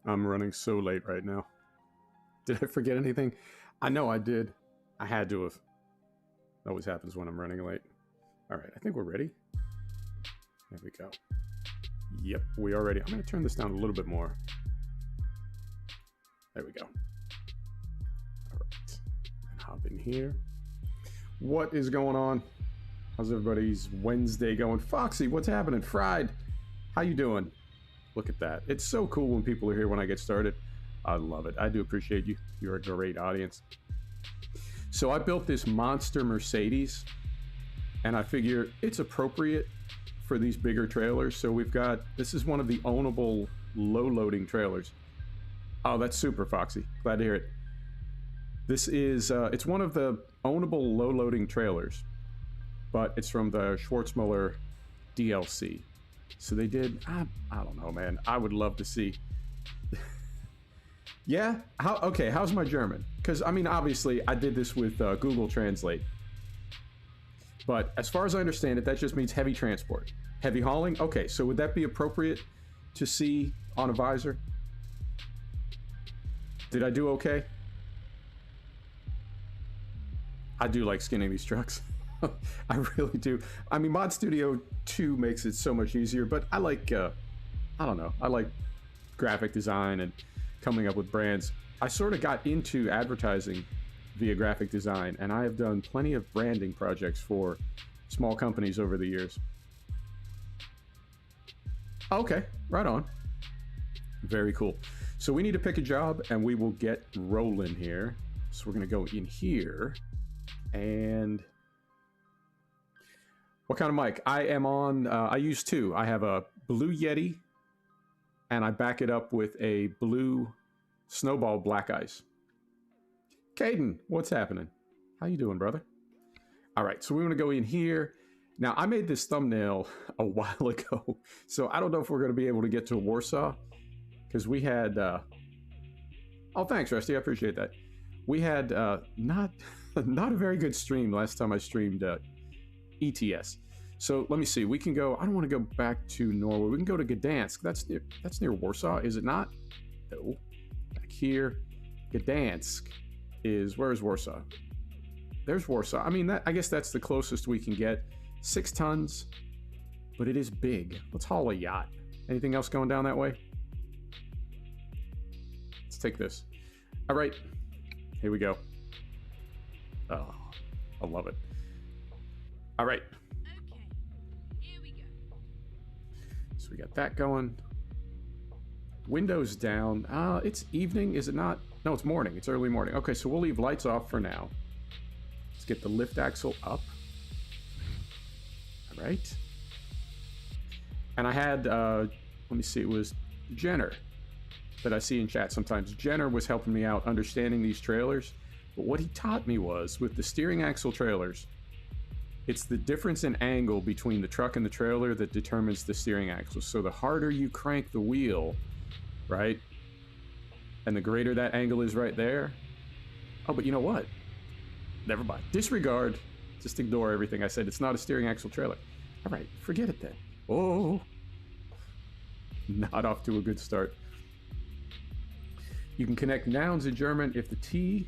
I'm running so late right now. Did I forget anything? I know I did. I had to have. That always happens when I'm running late. All right, I think we're ready. There we go. Yep, we are ready. I'm going to turn this down a little bit more. There we go. All right, and hop in here. What is going on? How's everybody's Wednesday going? Foxy, what's happening? Fried, how you doing? Look at that. It's so cool when people are here when I get started. I love it. I do appreciate you. You're a great audience. So I built this monster Mercedes, and I figure it's appropriate for these bigger trailers. So we've got, this is one of the ownable low-loading trailers. Oh, that's super, Foxy. Glad to hear it. This is, it's one of the ownable low-loading trailers, but it's from the Schwarzmuller DLC. So they did, I don't know, man. I would love to see. Yeah? Okay, how's my German? Because, I mean, obviously, I did this with Google Translate. But as far as I understand it, that just means heavy transport. Heavy hauling? Okay, so would that be appropriate to see on a visor? Did I do okay? I do like skinning these trucks. I really do. I mean, Mod Studio 2 makes it so much easier, but I like, I don't know, I like graphic design and coming up with brands. I sort of got into advertising via graphic design, and I have done plenty of branding projects for small companies over the years. Okay, right on. Very cool. So we need to pick a job, and we will get rolling here. So we're going to go in here, and what kind of mic? I am on, I use two. I have a Blue Yeti, and I back it up with a Blue Snowball Black Ice. Caden, what's happening? How you doing, brother? All right, so we want to go in here. Now, I made this thumbnail a while ago, so I don't know if we're going to be able to get to Warsaw, because we had, oh, thanks, Rusty, I appreciate that. We had not a very good stream last time I streamed ETS. So let me see, we can go, I don't want to go back to Norway, we can go to Gdansk. That's near Warsaw, is it not? No. Back here, Gdansk is, where is Warsaw? There's Warsaw. I mean, I guess that's the closest we can get. 6 tons, but it is big. Let's haul a yacht. Anything else going down that way? Let's take this. All right, here we go. Oh, I love it. All right. Okay, here we go. So we got that going. Windows down. It's evening, is it not? No, it's morning. It's early morning. Okay, so we'll leave lights off for now. Let's get the lift axle up. All right. And I had, let me see, it was Jenner that I see in chat sometimes. Jenner was helping me out understanding these trailers. But what he taught me was, with the steering axle trailers, it's the difference in angle between the truck and the trailer that determines the steering axle. So the harder you crank the wheel, right? And the greater that angle is right there. Oh, but you know what? Never mind. Disregard. Just ignore everything I said. It's not a steering axle trailer. All right, forget it then. Oh, not off to a good start. You can connect nouns in German if the T,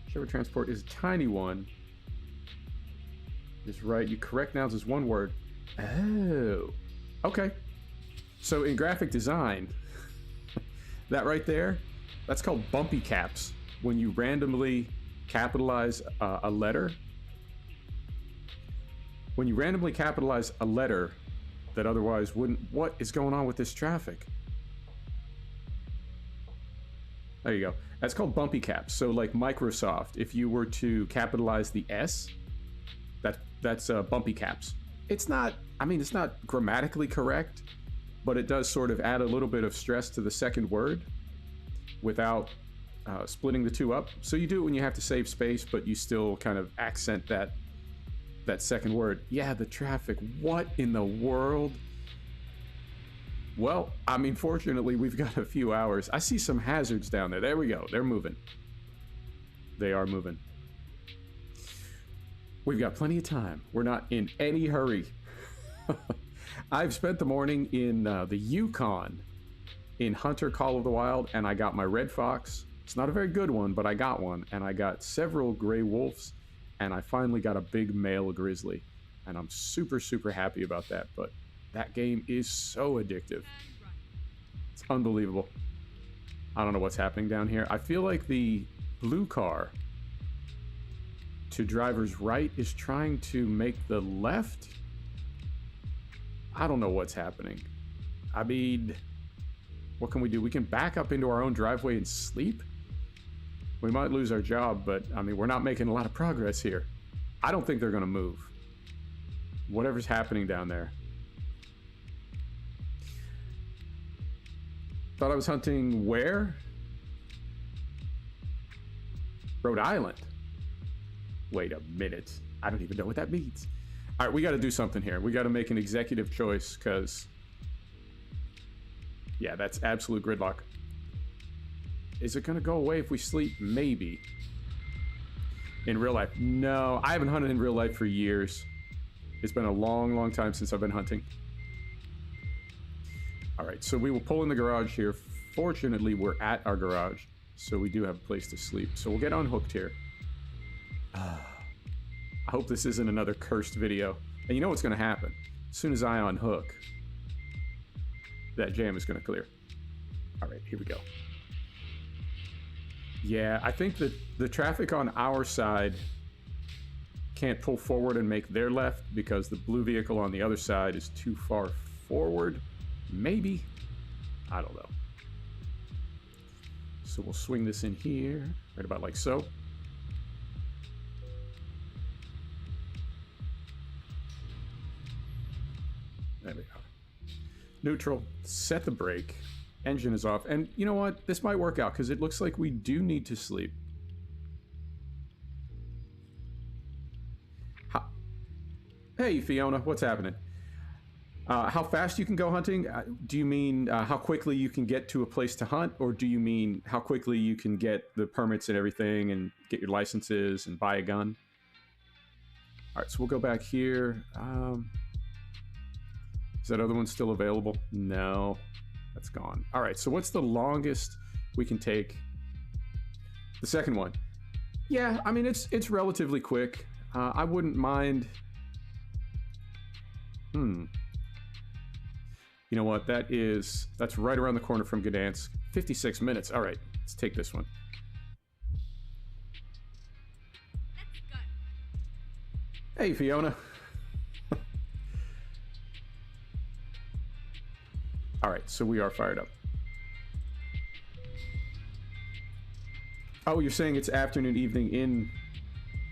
whichever transport is a tiny one, is right. You correct nouns as one word. Oh, okay. So in graphic design, that right there, that's called bumpy caps. When you randomly capitalize a letter, when you randomly capitalize a letter that otherwise wouldn't, what is going on with this traffic? There you go. That's called bumpy caps. So like Microsoft, if you were to capitalize the S, that's bumpy caps. It's not, I mean, it's not grammatically correct, but it does sort of add a little bit of stress to the second word without splitting the two up. So you do it when you have to save space, but you still kind of accent that second word. Yeah, the traffic. What in the world? Well, I mean, fortunately, we've got a few hours. I see some hazards down there. There we go. They're moving. They are moving. We've got plenty of time. We're not in any hurry. I've spent the morning in the Yukon in Hunter Call of the Wild, and I got my red fox. It's not a very good one, but I got one, and I got several gray wolves, and I finally got a big male grizzly, and I'm super, super happy about that. But that game is so addictive. It's unbelievable. I don't know what's happening down here. I feel like the blue car to driver's right is trying to make the left. I don't know what's happening. I mean, what can we do? We can back up into our own driveway and sleep? We might lose our job, but I mean, we're not making a lot of progress here. I don't think they're going to move. Whatever's happening down there. Thought I was hunting where? Rhode Island. Wait a minute. I don't even know what that means. All right, we got to do something here. We got to make an executive choice because, yeah, that's absolute gridlock. Is it going to go away if we sleep? Maybe. In real life? No, I haven't hunted in real life for years. It's been a long, long time since I've been hunting. All right, so we will pull in the garage here. Fortunately, we're at our garage, so we do have a place to sleep. So we'll get unhooked here. I hope this isn't another cursed video. And you know what's going to happen? As soon as I unhook, that jam is going to clear. All right, here we go. Yeah, I think that the traffic on our side can't pull forward and make their left because the blue vehicle on the other side is too far forward. Maybe. I don't know. So we'll swing this in here, right about like so. There we go. Neutral, set the brake, engine is off. And you know what? This might work out because it looks like we do need to sleep. Hey, Fiona, what's happening? How fast you can go hunting? Do you mean how quickly you can get to a place to hunt? Or do you mean how quickly you can get the permits and everything and get your licenses and buy a gun? All right, so we'll go back here. Is that other one still available? No, that's gone. All right, so what's the longest we can take? The second one. Yeah, I mean, it's relatively quick. I wouldn't mind. You know what? That's right around the corner from Gdansk. 56 minutes. All right, let's take this one. Let's go. Hey, Fiona. All right, so we are fired up. Oh, you're saying it's afternoon, evening in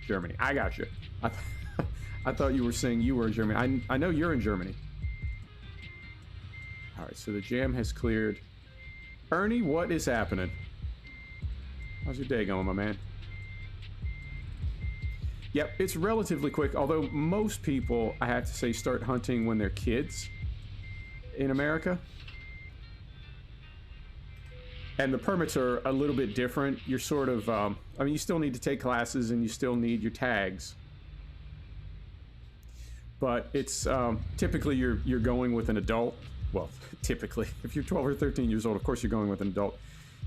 Germany. I got you. I thought you were saying you were in Germany. I know you're in Germany. All right, so the jam has cleared. Ernie, what is happening? How's your day going, my man? Yep, it's relatively quick, although most people, I have to say, start hunting when they're kids in America. And the permits are a little bit different. You're sort of, I mean, you still need to take classes and you still need your tags. But it's, typically you're going with an adult. Well, typically, if you're 12 or 13 years old, of course you're going with an adult.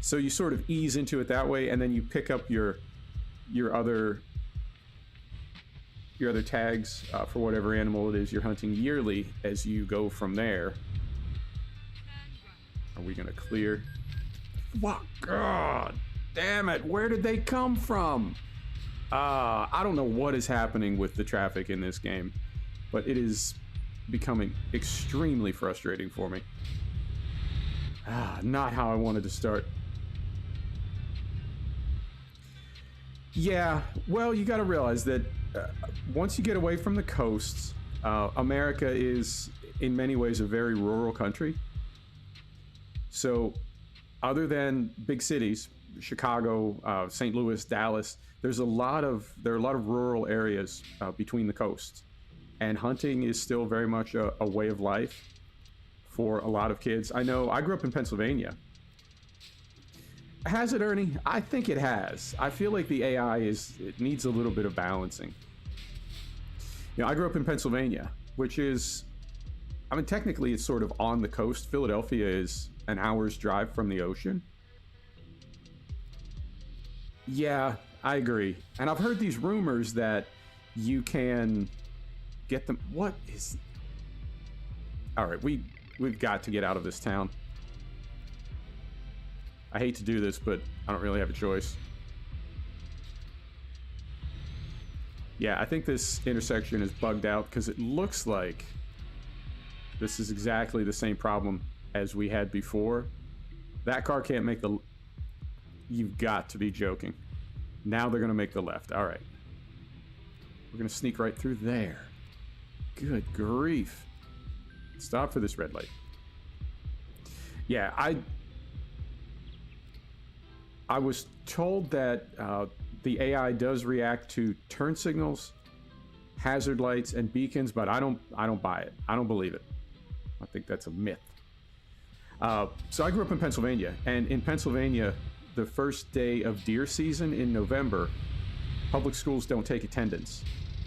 So you sort of ease into it that way, and then you pick up your other tags for whatever animal it is you're hunting yearly as you go from there. Are we gonna clear? What? God damn it! Where did they come from? I don't know what is happening with the traffic in this game, but it is becoming extremely frustrating for me. Not how I wanted to start. Yeah, well, you got to realize that once you get away from the coasts, America is in many ways a very rural country. So other than big cities, Chicago, St. Louis, Dallas, there are a lot of rural areas between the coasts. And hunting is still very much a way of life for a lot of kids. I know I grew up in Pennsylvania. Has it, Ernie? I think it has. I feel like the AI it needs a little bit of balancing. You know, I grew up in Pennsylvania, which is, I mean, technically it's sort of on the coast. Philadelphia is an hour's drive from the ocean. Yeah, I agree. And I've heard these rumors that you can get them. What is... All right, we've got to get out of this town. I hate to do this, but I don't really have a choice. Yeah, I think this intersection is bugged out because it looks like this is exactly the same problem as we had before. That car can't make the... You've got to be joking. Now they're going to make the left. All right. We're going to sneak right through there. Good grief. Stop for this red light. Yeah, I was told that the AI does react to turn signals, hazard lights, and beacons, but I don't buy it. I don't believe it. I think that's a myth. So I grew up in Pennsylvania, and in Pennsylvania, the first day of deer season in November, public schools don't take attendance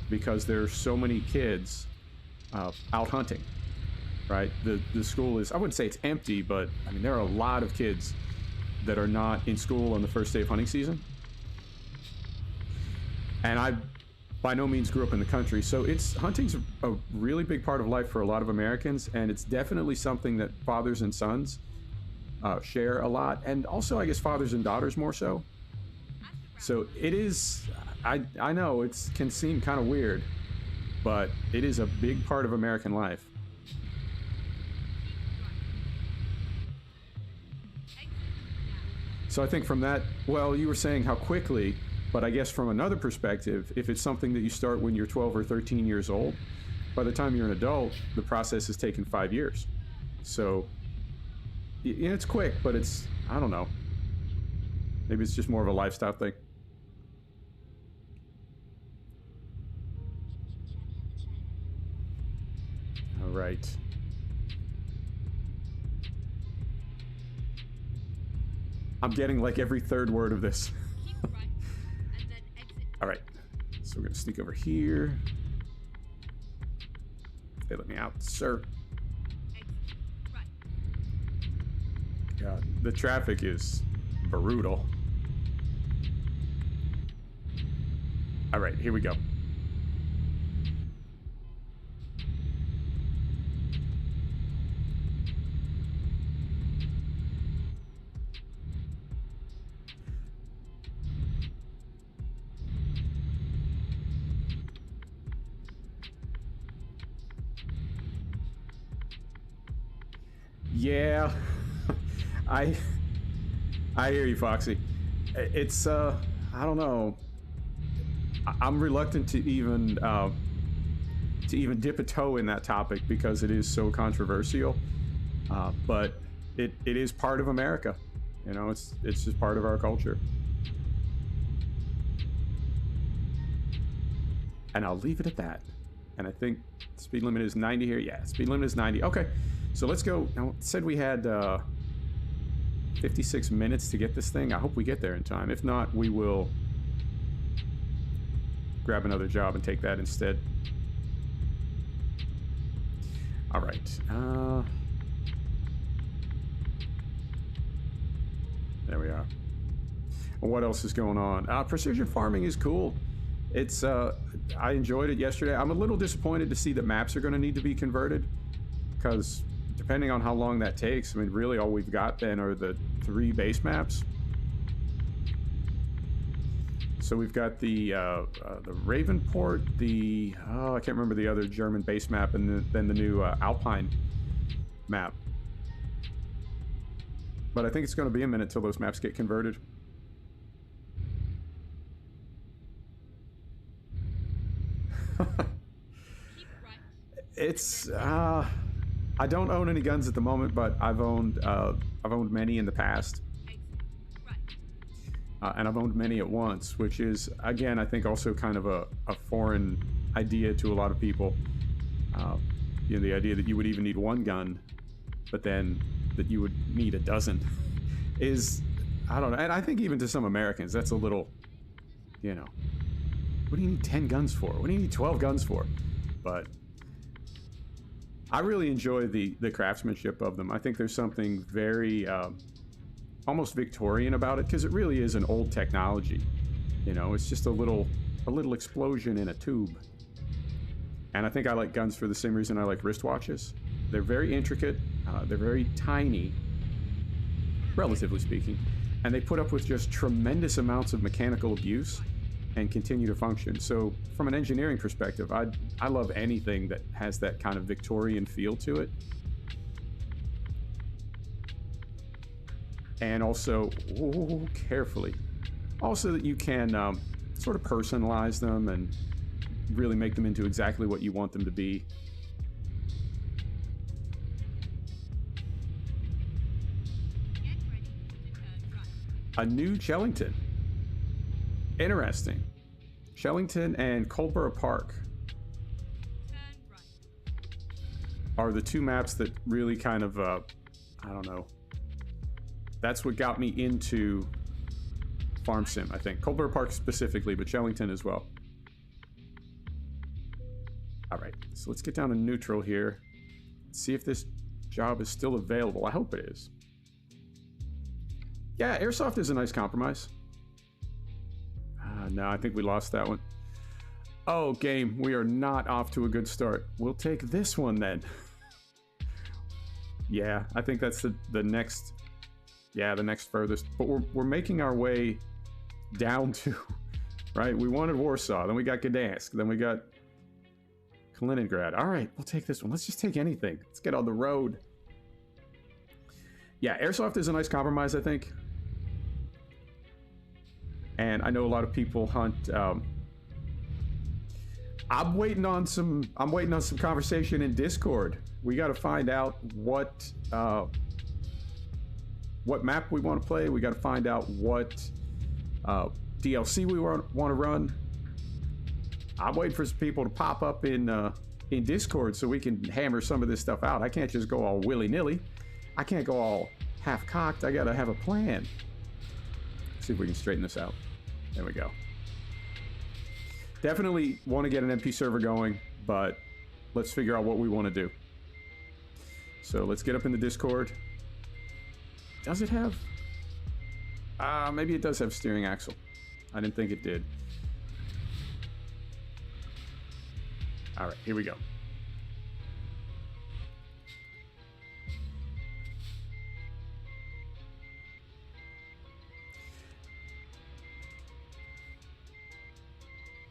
because there are so many kids out hunting, right? The school is, I wouldn't say it's empty, but I mean, there are a lot of kids that are not in school on the first day of hunting season. And I by no means grew up in the country, so hunting's a really big part of life for a lot of Americans, and it's definitely something that fathers and sons share a lot, and also I guess fathers and daughters more so. So it is, I know it can seem kind of weird, but it is a big part of American life. So I think from that, well, you were saying how quickly, but I guess from another perspective, if it's something that you start when you're 12 or 13 years old, by the time you're an adult, the process has taken 5 years. So it's quick, but it's, I don't know. Maybe it's just more of a lifestyle thing. All right. I'm getting like every third word of this. All right, so we're gonna sneak over here. They let me out, sir. God, the traffic is brutal. All right, here we go. Yeah, I hear you, Foxy. It's I don't know. I'm reluctant to even dip a toe in that topic because it is so controversial. But it is part of America. You know, it's just part of our culture. And I'll leave it at that. And I think speed limit is 90 here. Yeah, speed limit is 90. Okay. So let's go. Now, it said we had 56 minutes to get this thing. I hope we get there in time. If not, we will grab another job and take that instead. All right. There we are. What else is going on? Precision farming is cool. It's I enjoyed it yesterday. I'm a little disappointed to see that maps are going to need to be converted because depending on how long that takes, I mean, really all we've got then are the 3 base maps. So we've got the Ravenport, I can't remember the other German base map, and then the new Alpine map. But I think it's going to be a minute till those maps get converted. It's I don't own any guns at the moment, but I've owned many in the past, and I've owned many at once, which is again I think also kind of a foreign idea to a lot of people. You know, the idea that you would even need one gun, but then that you would need a dozen is, I don't know, and I think even to some Americans that's a little, you know, what do you need 10 guns for? What do you need 12 guns for? But I really enjoy the craftsmanship of them. I think there's something very almost Victorian about it, because it really is an old technology. You know, it's just a little explosion in a tube. And I think I like guns for the same reason I like wristwatches. They're very intricate, they're very tiny, relatively speaking, and they put up with just tremendous amounts of mechanical abuse and continue to function. So from an engineering perspective, I love anything that has that kind of Victorian feel to it. And also, carefully, also that you can sort of personalize them and really make them into exactly what you want them to be. Get ready to turn right. A new Shellington. Interesting. Shellington and Coldborough Park Turn right. are the two maps that really kind of, I don't know. That's what got me into Farm Sim, I think. Coldborough Park specifically, but Shellington as well. All right, so let's get down to neutral here. See if this job is still available. I hope it is. Yeah, airsoft is a nice compromise. No, I think we lost that one. Oh, game, we are not off to a good start. We'll take this one then. Yeah, I think that's the next, yeah, the next furthest. But we're making our way down to, right? We wanted Warsaw, then we got Gdansk, then we got Kaliningrad. All right, we'll take this one. Let's just take anything. Let's get on the road. Yeah, airsoft is a nice compromise, I think. And I know a lot of people hunt. I'm waiting on some conversation in Discord. We got to find out what map we want to play. We got to find out what DLC we want to run. I'm waiting for some people to pop up in Discord so we can hammer some of this stuff out. I can't just go all willy-nilly. I can't go all half-cocked. I got to have a plan. See if we can straighten this out. There we go. Definitely want to get an MP server going, but let's figure out what we want to do. So let's get up in the Discord. Does it have? Maybe it does have steering axle. I didn't think it did. All right, here we go.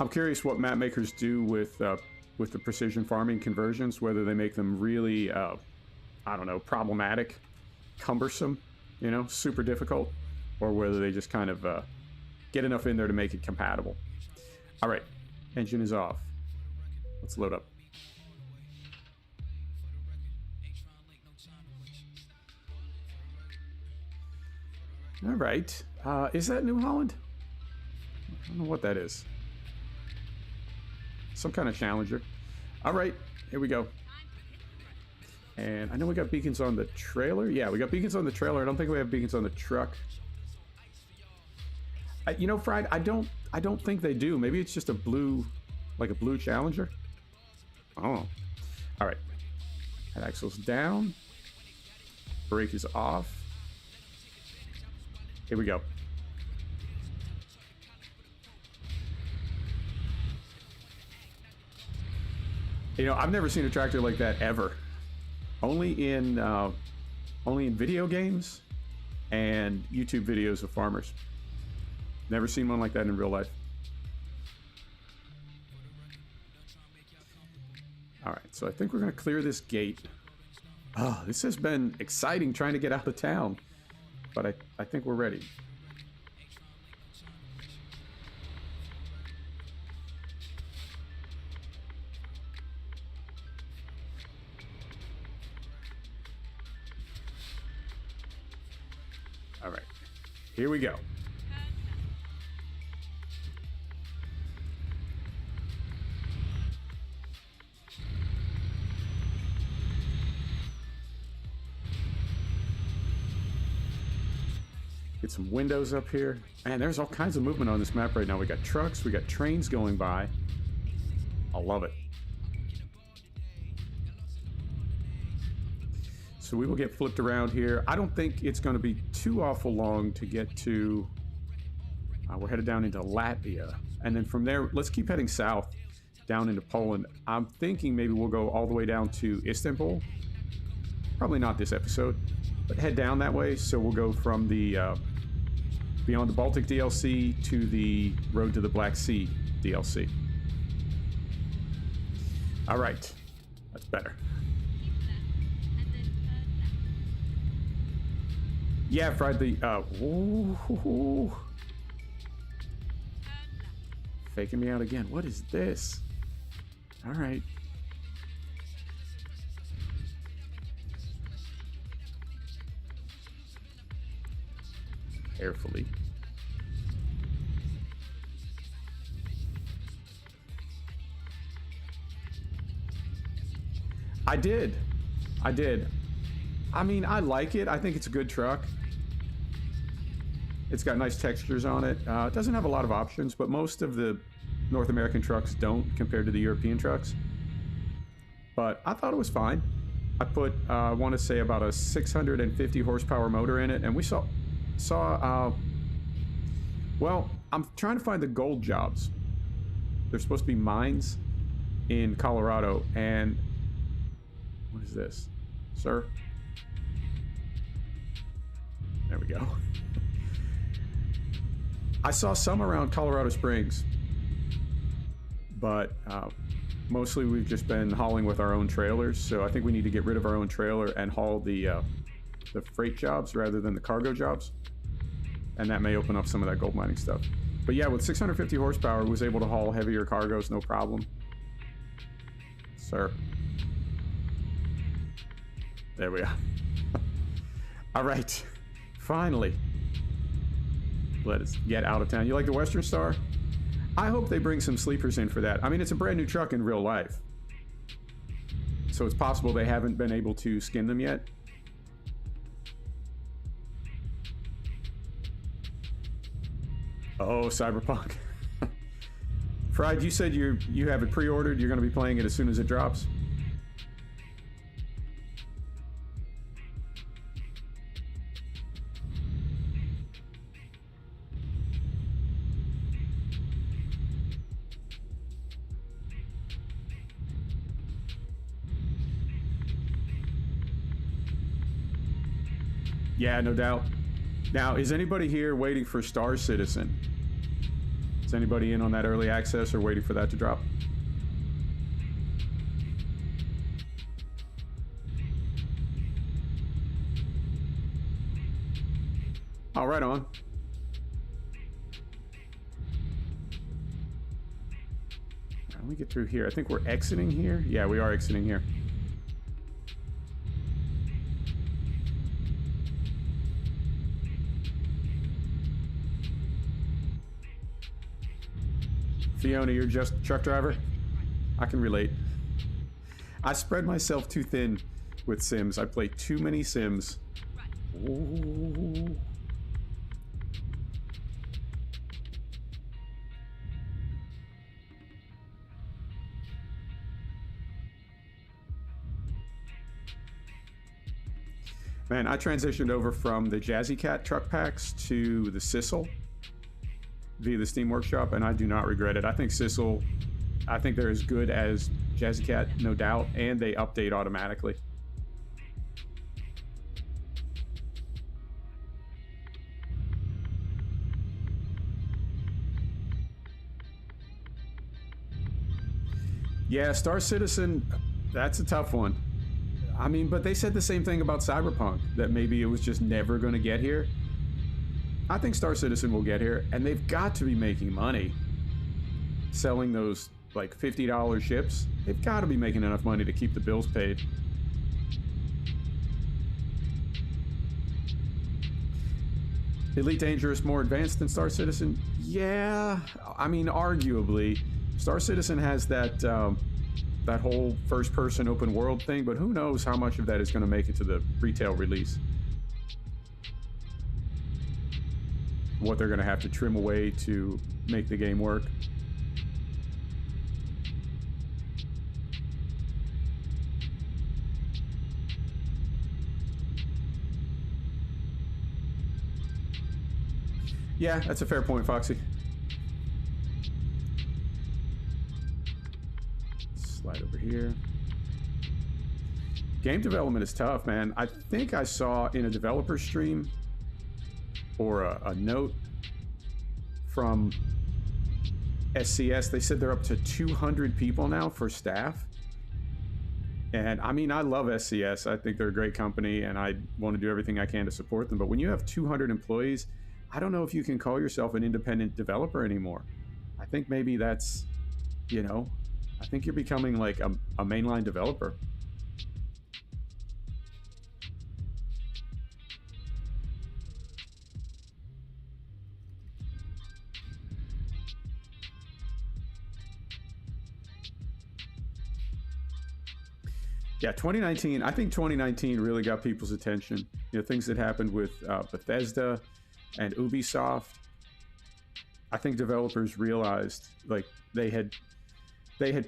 I'm curious what map makers do with the precision farming conversions, whether they make them really, I don't know, problematic, cumbersome, you know, super difficult, or whether they just kind of get enough in there to make it compatible. All right, engine is off. Let's load up. All right, is that New Holland? I don't know what that is. Some kind of Challenger. All right, here we go. And I know we got beacons on the trailer. Yeah, we got beacons on the trailer. I don't think we have beacons on the truck. You know, Fried, I don't think they do. Maybe it's just a blue, like a blue Challenger. Oh, all right. Head axle's down. Brake is off. Here we go. You know, I've never seen a tractor like that ever. Only in video games and YouTube videos of farmers. Never seen one like that in real life. All right, so I think we're gonna clear this gate. Oh, this has been exciting trying to get out of town, but I think we're ready. All right, here we go. Get some windows up here. Man, there's all kinds of movement on this map right now. We got trucks, we got trains going by. I love it. so we will get flipped around here. I don't think it's going to be too awful long to get to... we're headed down into Latvia. And then from there, let's keep heading south down into Poland. I'm thinking maybe we'll go all the way down to Istanbul. Probably not this episode, but head down that way. So we'll go from the Beyond the Baltic DLC to the Road to the Black Sea DLC. All right, that's better. Keep left and then turn left. Yeah, fried the... ooh, Turn left. faking me out again. What is this? All right. Carefully. I did. I mean, I like it. I think it's a good truck. It's got nice textures on it. It doesn't have a lot of options, but most of the North American trucks don't compared to the European trucks. But I thought it was fine. I put, I want to say about a 650 horsepower motor in it, and we saw, well, I'm trying to find the gold jobs. There's supposed to be mines in Colorado, and what is this, sir? There we go. I saw some around Colorado Springs, but mostly we've just been hauling with our own trailers, so I think we need to get rid of our own trailer and haul the freight jobs rather than the cargo jobs, and that may open up some of that gold mining stuff. But yeah, with 650 horsepower, was able to haul heavier cargoes, no problem. Sir. There we are. All right, finally. Let us get out of town. You like the Western Star? I hope they bring some sleepers in for that. I mean, it's a brand new truck in real life, so it's possible they haven't been able to skin them yet. Oh, Cyberpunk. Fried, you said you have it pre-ordered. You're going to be playing it as soon as it drops. Yeah, no doubt. Now, is anybody here waiting for Star Citizen? Is anybody in on that early access or waiting for that to drop? Oh, right on. Let me get through here. I think we're exiting here. Yeah, we are exiting here. Fiona, you're just a truck driver? I can relate. I spread myself too thin with Sims. I play too many Sims. Ooh. Man, I transitioned over from the Jazzy Cat truck packs to the Sissel via the Steam Workshop, and I do not regret it. I think Sissel, I think they're as good as Jazzy Cat, no doubt, and they update automatically. Yeah, Star Citizen, that's a tough one. I mean, but they said the same thing about Cyberpunk, that maybe it was just never going to get here. I think Star Citizen will get here, and they've got to be making money selling those like $50 ships. They've got to be making enough money to keep the bills paid. Elite Dangerous more advanced than Star Citizen? Yeah, I mean, arguably. Star Citizen has that that whole first-person open world thing, but who knows how much of that is going to make it to the retail release. What they're going to have to trim away to make the game work. Yeah, that's a fair point, Foxy. Slide over here. Game development is tough, man. I think I saw in a developer stream or a note from SCS, they said they're up to 200 people now for staff. And I mean, I love SCS. I think they're a great company and I want to do everything I can to support them. But when you have 200 employees, I don't know if you can call yourself an independent developer anymore. I think maybe that's, you know, I think you're becoming like a mainline developer. Yeah, 2019, I think 2019 really got people's attention. You know, things that happened with Bethesda and Ubisoft. I think developers realized like they had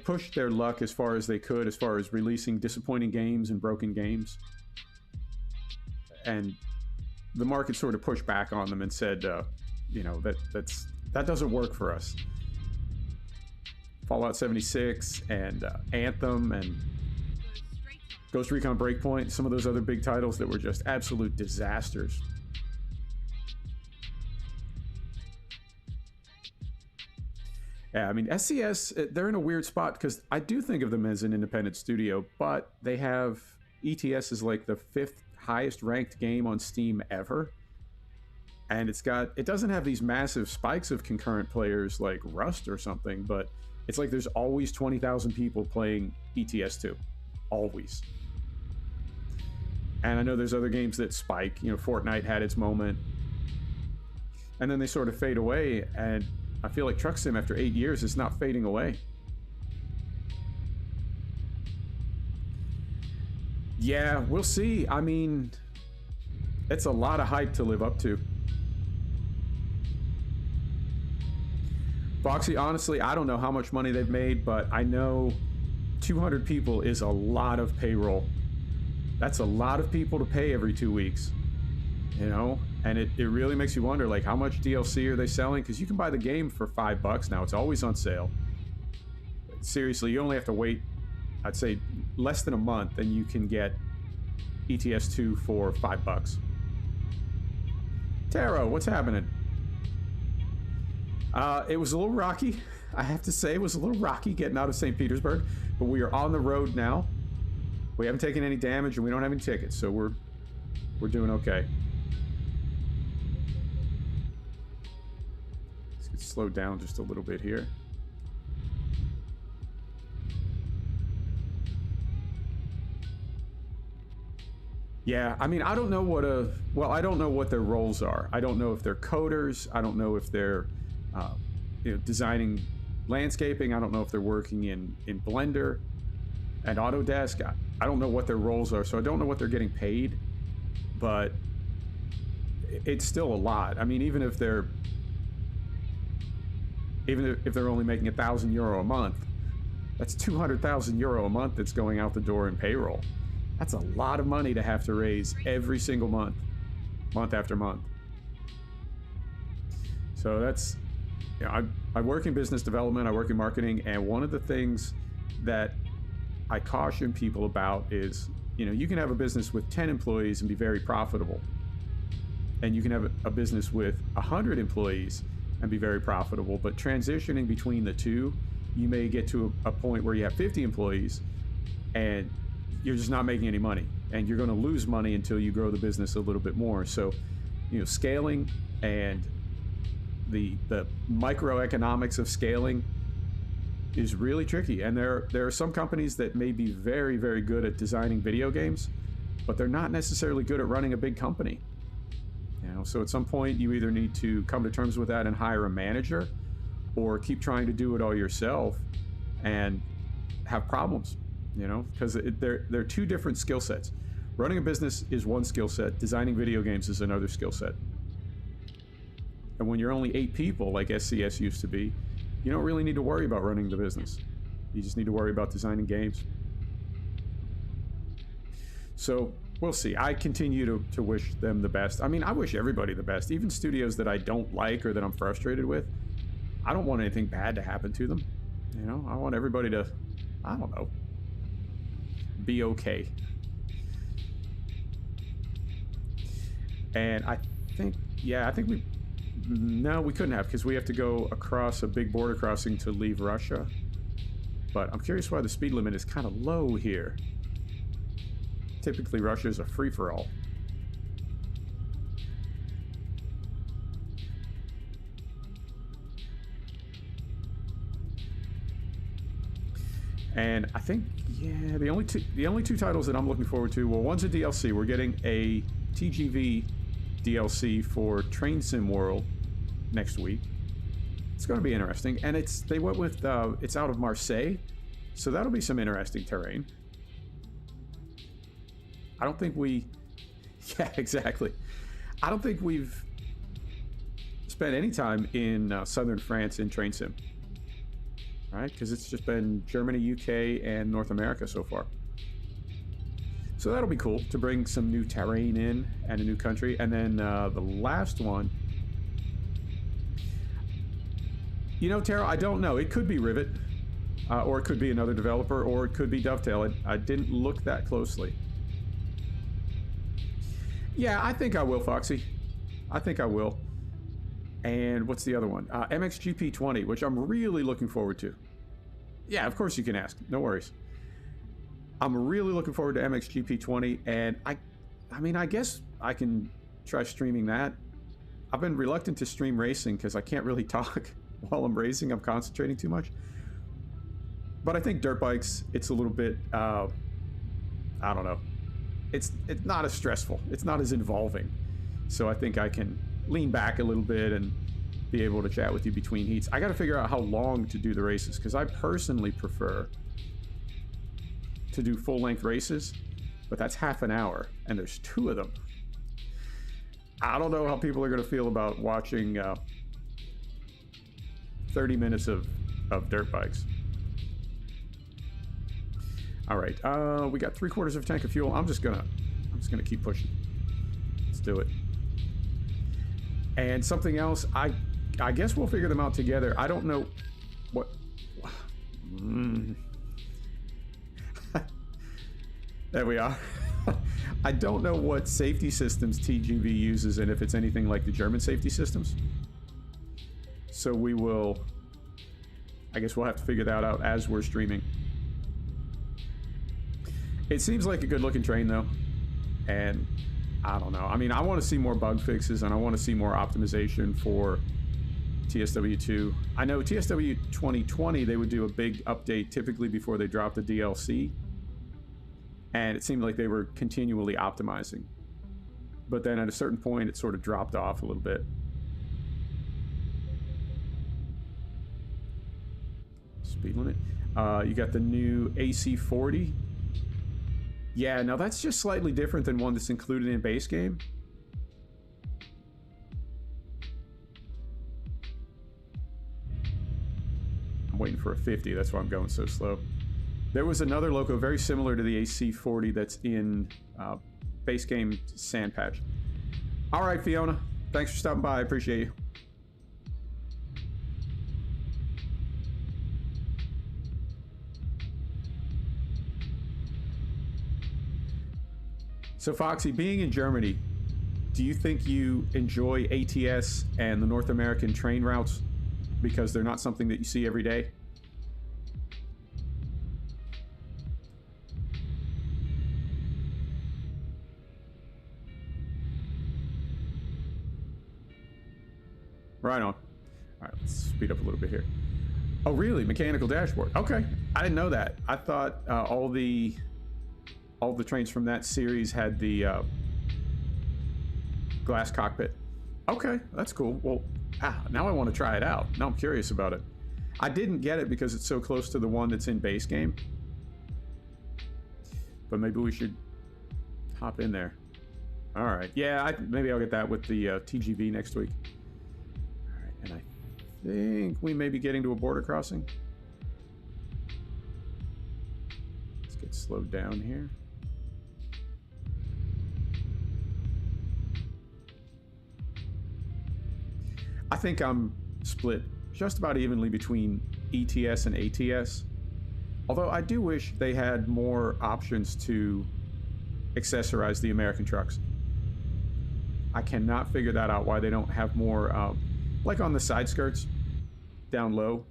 pushed their luck as far as they could, as far as releasing disappointing games and broken games. And the market sort of pushed back on them and said, you know, that doesn't work for us. Fallout 76 and Anthem and Ghost Recon Breakpoint, some of those other big titles that were just absolute disasters. Yeah, I mean, SCS, they're in a weird spot because I do think of them as an independent studio, but they have ETS is like the 5th highest ranked game on Steam ever. And it doesn't have these massive spikes of concurrent players like Rust or something, but it's like there's always 20,000 people playing ETS2. Always. And I know there's other games that spike. You know, Fortnite had its moment. And then they sort of fade away. And I feel like Truck Sim, after 8 years, is not fading away. Yeah, we'll see. I mean, it's a lot of hype to live up to. Foxy, honestly, I don't know how much money they've made, but I know 200 people is a lot of payroll. That's a lot of people to pay every 2 weeks, you know? And it really makes you wonder, like, how much DLC are they selling? Because you can buy the game for $5 now. It's always on sale. Seriously, you only have to wait, I'd say, less than a month, and you can get ETS2 for $5. Taro, what's happening? It was a little rocky. I have to say, it was a little rocky getting out of St. Petersburg, but we are on the road now. We haven't taken any damage, and we don't have any tickets, so we're doing okay. Let's get slowed down just a little bit here. Yeah, I mean, I don't know I don't know what their roles are. I don't know if they're coders. I don't know if they're, you know, designing landscaping. I don't know if they're working in Blender and Autodesk. I don't know what their roles are, so I don't know what they're getting paid, but it's still a lot. I mean, even if they're only making €1,000 a month, that's €200,000 a month that's going out the door in payroll. That's a lot of money to have to raise every single month, month after month. So that's, you know, I work in business development, I work in marketing, and one of the things that I caution people about is, you know, you can have a business with 10 employees and be very profitable. And you can have a business with 100 employees and be very profitable. But transitioning between the two, you may get to a point where you have 50 employees and you're just not making any money. And you're going to lose money until you grow the business a little bit more. So, you know, scaling and the microeconomics of scaling is really tricky. And there are some companies that may be very, very good at designing video games, but they're not necessarily good at running a big company. You know, so at some point you either need to come to terms with that and hire a manager, or keep trying to do it all yourself and have problems, you know, because they're two different skill sets. Running a business is one skill set, designing video games is another skill set. And when you're only 8 people, like SCS used to be, you don't really need to worry about running the business. You just need to worry about designing games. So we'll see. I continue to wish them the best. I mean, I wish everybody the best, even studios that I don't like or that I'm frustrated with. I don't want anything bad to happen to them. You know, I want everybody to, I don't know, be okay. And I think, yeah, I think no, we couldn't have, because we have to go across a big border crossing to leave Russia. But I'm curious why the speed limit is kind of low here. Typically, Russia is a free-for-all. And I think, yeah, the only two titles that I'm looking forward to, well, one's a DLC. We're getting a TGV DLC for Train Sim World next week. It's going to be interesting, and they went with it's out of Marseille, so that'll be some interesting terrain. I don't think yeah, exactly. I don't think we've spent any time in southern France in Train Sim. Right? Because it's just been Germany, UK, and North America so far. So that'll be cool to bring some new terrain in and a new country. And then the last one, you know, Tara, I don't know. It could be Rivet, or it could be another developer, or it could be Dovetail. I didn't look that closely. Yeah, I think I will, Foxy. I think I will. And what's the other one? MXGP20, which I'm really looking forward to. Yeah, of course you can ask. No worries. I'm really looking forward to MXGP20, and I mean, I guess I can try streaming that. I've been reluctant to stream racing because I can't really talk while I'm racing. I'm concentrating too much. But I think dirt bikes, it's a little bit, I don't know. It's not as stressful. It's not as involving. So I think I can lean back a little bit and be able to chat with you between heats. I got to figure out how long to do the races, because I personally prefer to do full-length races, but that's half an hour, and there's 2 of them. I don't know how people are going to feel about watching 30 minutes of dirt bikes. All right, we got 3/4 of a tank of fuel. I'm just gonna keep pushing. Let's do it. And something else, I guess we'll figure them out together. I don't know what. There we are. I don't know what safety systems TGV uses and if it's anything like the German safety systems. So we will, I guess we'll have to figure that out as we're streaming. It seems like a good looking train though. And I don't know. I mean, I want to see more bug fixes and I want to see more optimization for TSW2. I know TSW 2020, they would do a big update typically before they drop the DLC. And it seemed like they were continually optimizing. But then at a certain point, it sort of dropped off a little bit. Speed limit. You got the new AC40. Yeah, now that's just slightly different than one that's included in base game. I'm waiting for a 50, that's why I'm going so slow. There was another loco very similar to the AC40 that's in base game Sand Patch. All right, Fiona, thanks for stopping by, I appreciate you. So Foxy, being in Germany, do you think you enjoy ATS and the North American train routes because they're not something that you see every day? Right on. All right, let's speed up a little bit here. Oh, really? Mechanical dashboard. Okay, I didn't know that. I thought all the trains from that series had the glass cockpit. Okay, that's cool. Well, now I want to try it out. Now I'm curious about it. I didn't get it because it's so close to the one that's in base game. But maybe we should hop in there. All right. Yeah, maybe I'll get that with the TGV next week. All right, and I think we may be getting to a border crossing. Let's get slowed down here. I think I'm split just about evenly between ETS and ATS. Although I do wish they had more options to accessorize the American trucks. I cannot figure that out, why they don't have more, like on the side skirts, down low.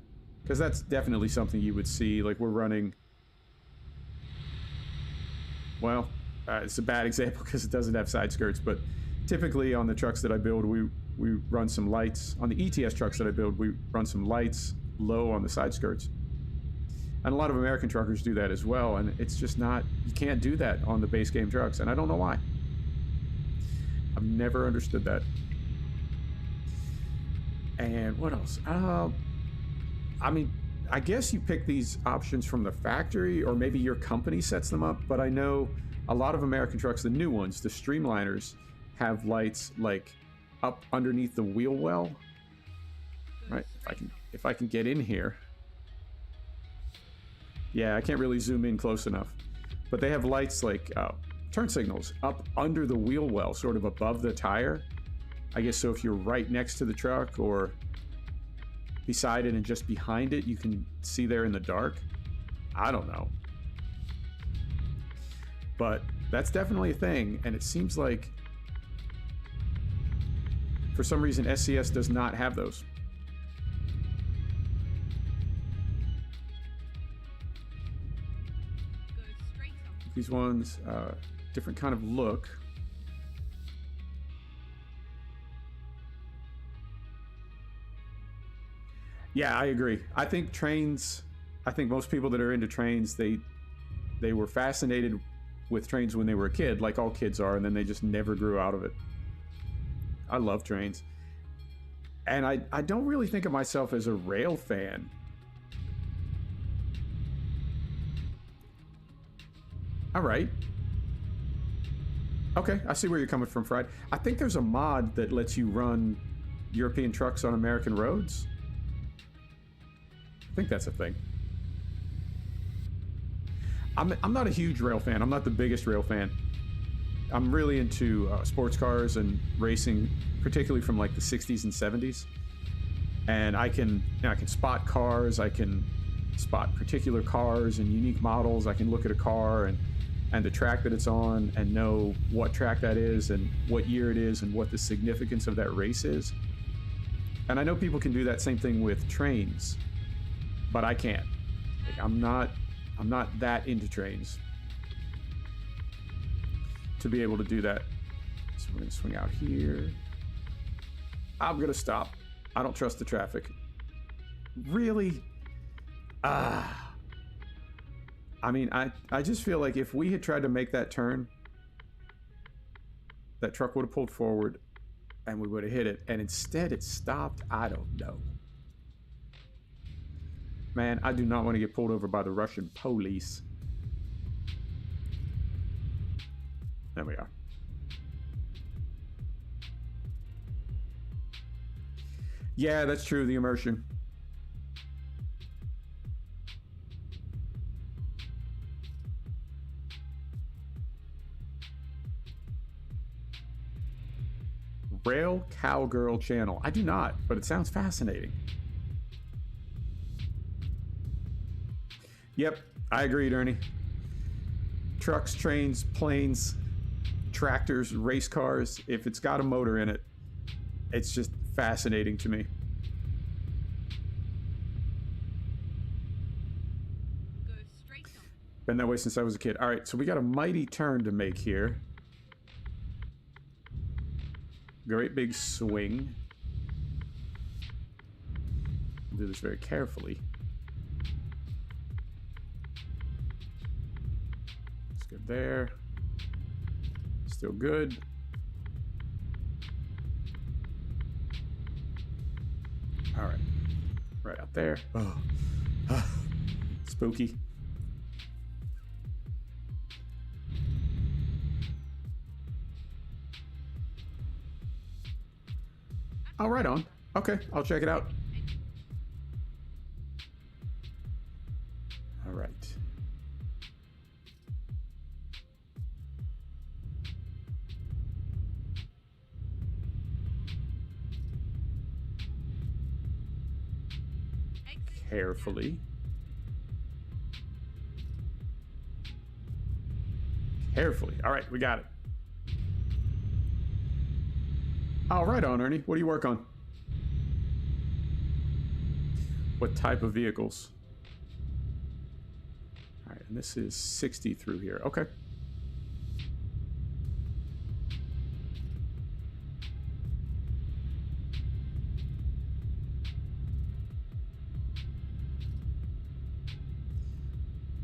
Because that's definitely something you would see. Like we're running, well, it's a bad example because it doesn't have side skirts, but typically on the trucks that I build, we run some lights. On the ETS trucks that I build, we run some lights low on the side skirts. And a lot of American truckers do that as well, and it's just not, you can't do that on the base game trucks, and I don't know why. I've never understood that. And what else? I mean, I guess you pick these options from the factory, or maybe your company sets them up, but I know a lot of American trucks, the new ones, the Streamliners, have lights like up underneath the wheel well. Right, if I can get in here. Yeah, I can't really zoom in close enough. But they have lights like turn signals up under the wheel well, sort of above the tire. I guess so if you're right next to the truck or beside it and just behind it, you can see there in the dark. I don't know. But that's definitely a thing, and it seems like for some reason SCS does not have those. These ones, different kind of look. Yeah, I agree. I think most people that are into trains, they were fascinated with trains when they were a kid, like all kids are, and then they just never grew out of it. I love trains. And I don't really think of myself as a rail fan. All right. Okay, I see where you're coming from, Fried. I think there's a mod that lets you run European trucks on American roads. I think that's a thing. I'm not a huge rail fan. I'm not the biggest rail fan. I'm really into sports cars and racing, particularly from like the 60s and 70s. And I can spot cars. I can spot particular cars and unique models. I can look at a car and the track that it's on and know what track that is and what year it is and what the significance of that race is. And I know people can do that same thing with trains, but I can't. Like, I'm not that into trains to be able to do that. So we're gonna swing out here. I'm gonna stop. I don't trust the traffic. Really? I mean, I just feel like if we had tried to make that turn, that truck would have pulled forward and we would have hit it, and instead it stopped. I don't know. Man, I do not want to get pulled over by the Russian police. There we are. Yeah, that's true, the immersion. Rail Cowgirl channel. I do not, but it sounds fascinating. Yep, I agreed, Ernie. Trucks, trains, planes, tractors, race cars, if it's got a motor in it, it's just fascinating to me. Been that way since I was a kid. All right, so we got a mighty turn to make here. Great big swing. Do this very carefully. It's good there. Still good. All right. Right out there. Oh. Spooky. Oh, right on. Okay, I'll check it out. All right. Carefully. Carefully. All right, we got it. All right, on Ernie. What do you work on? What type of vehicles? All right, and this is 60 through here. Okay.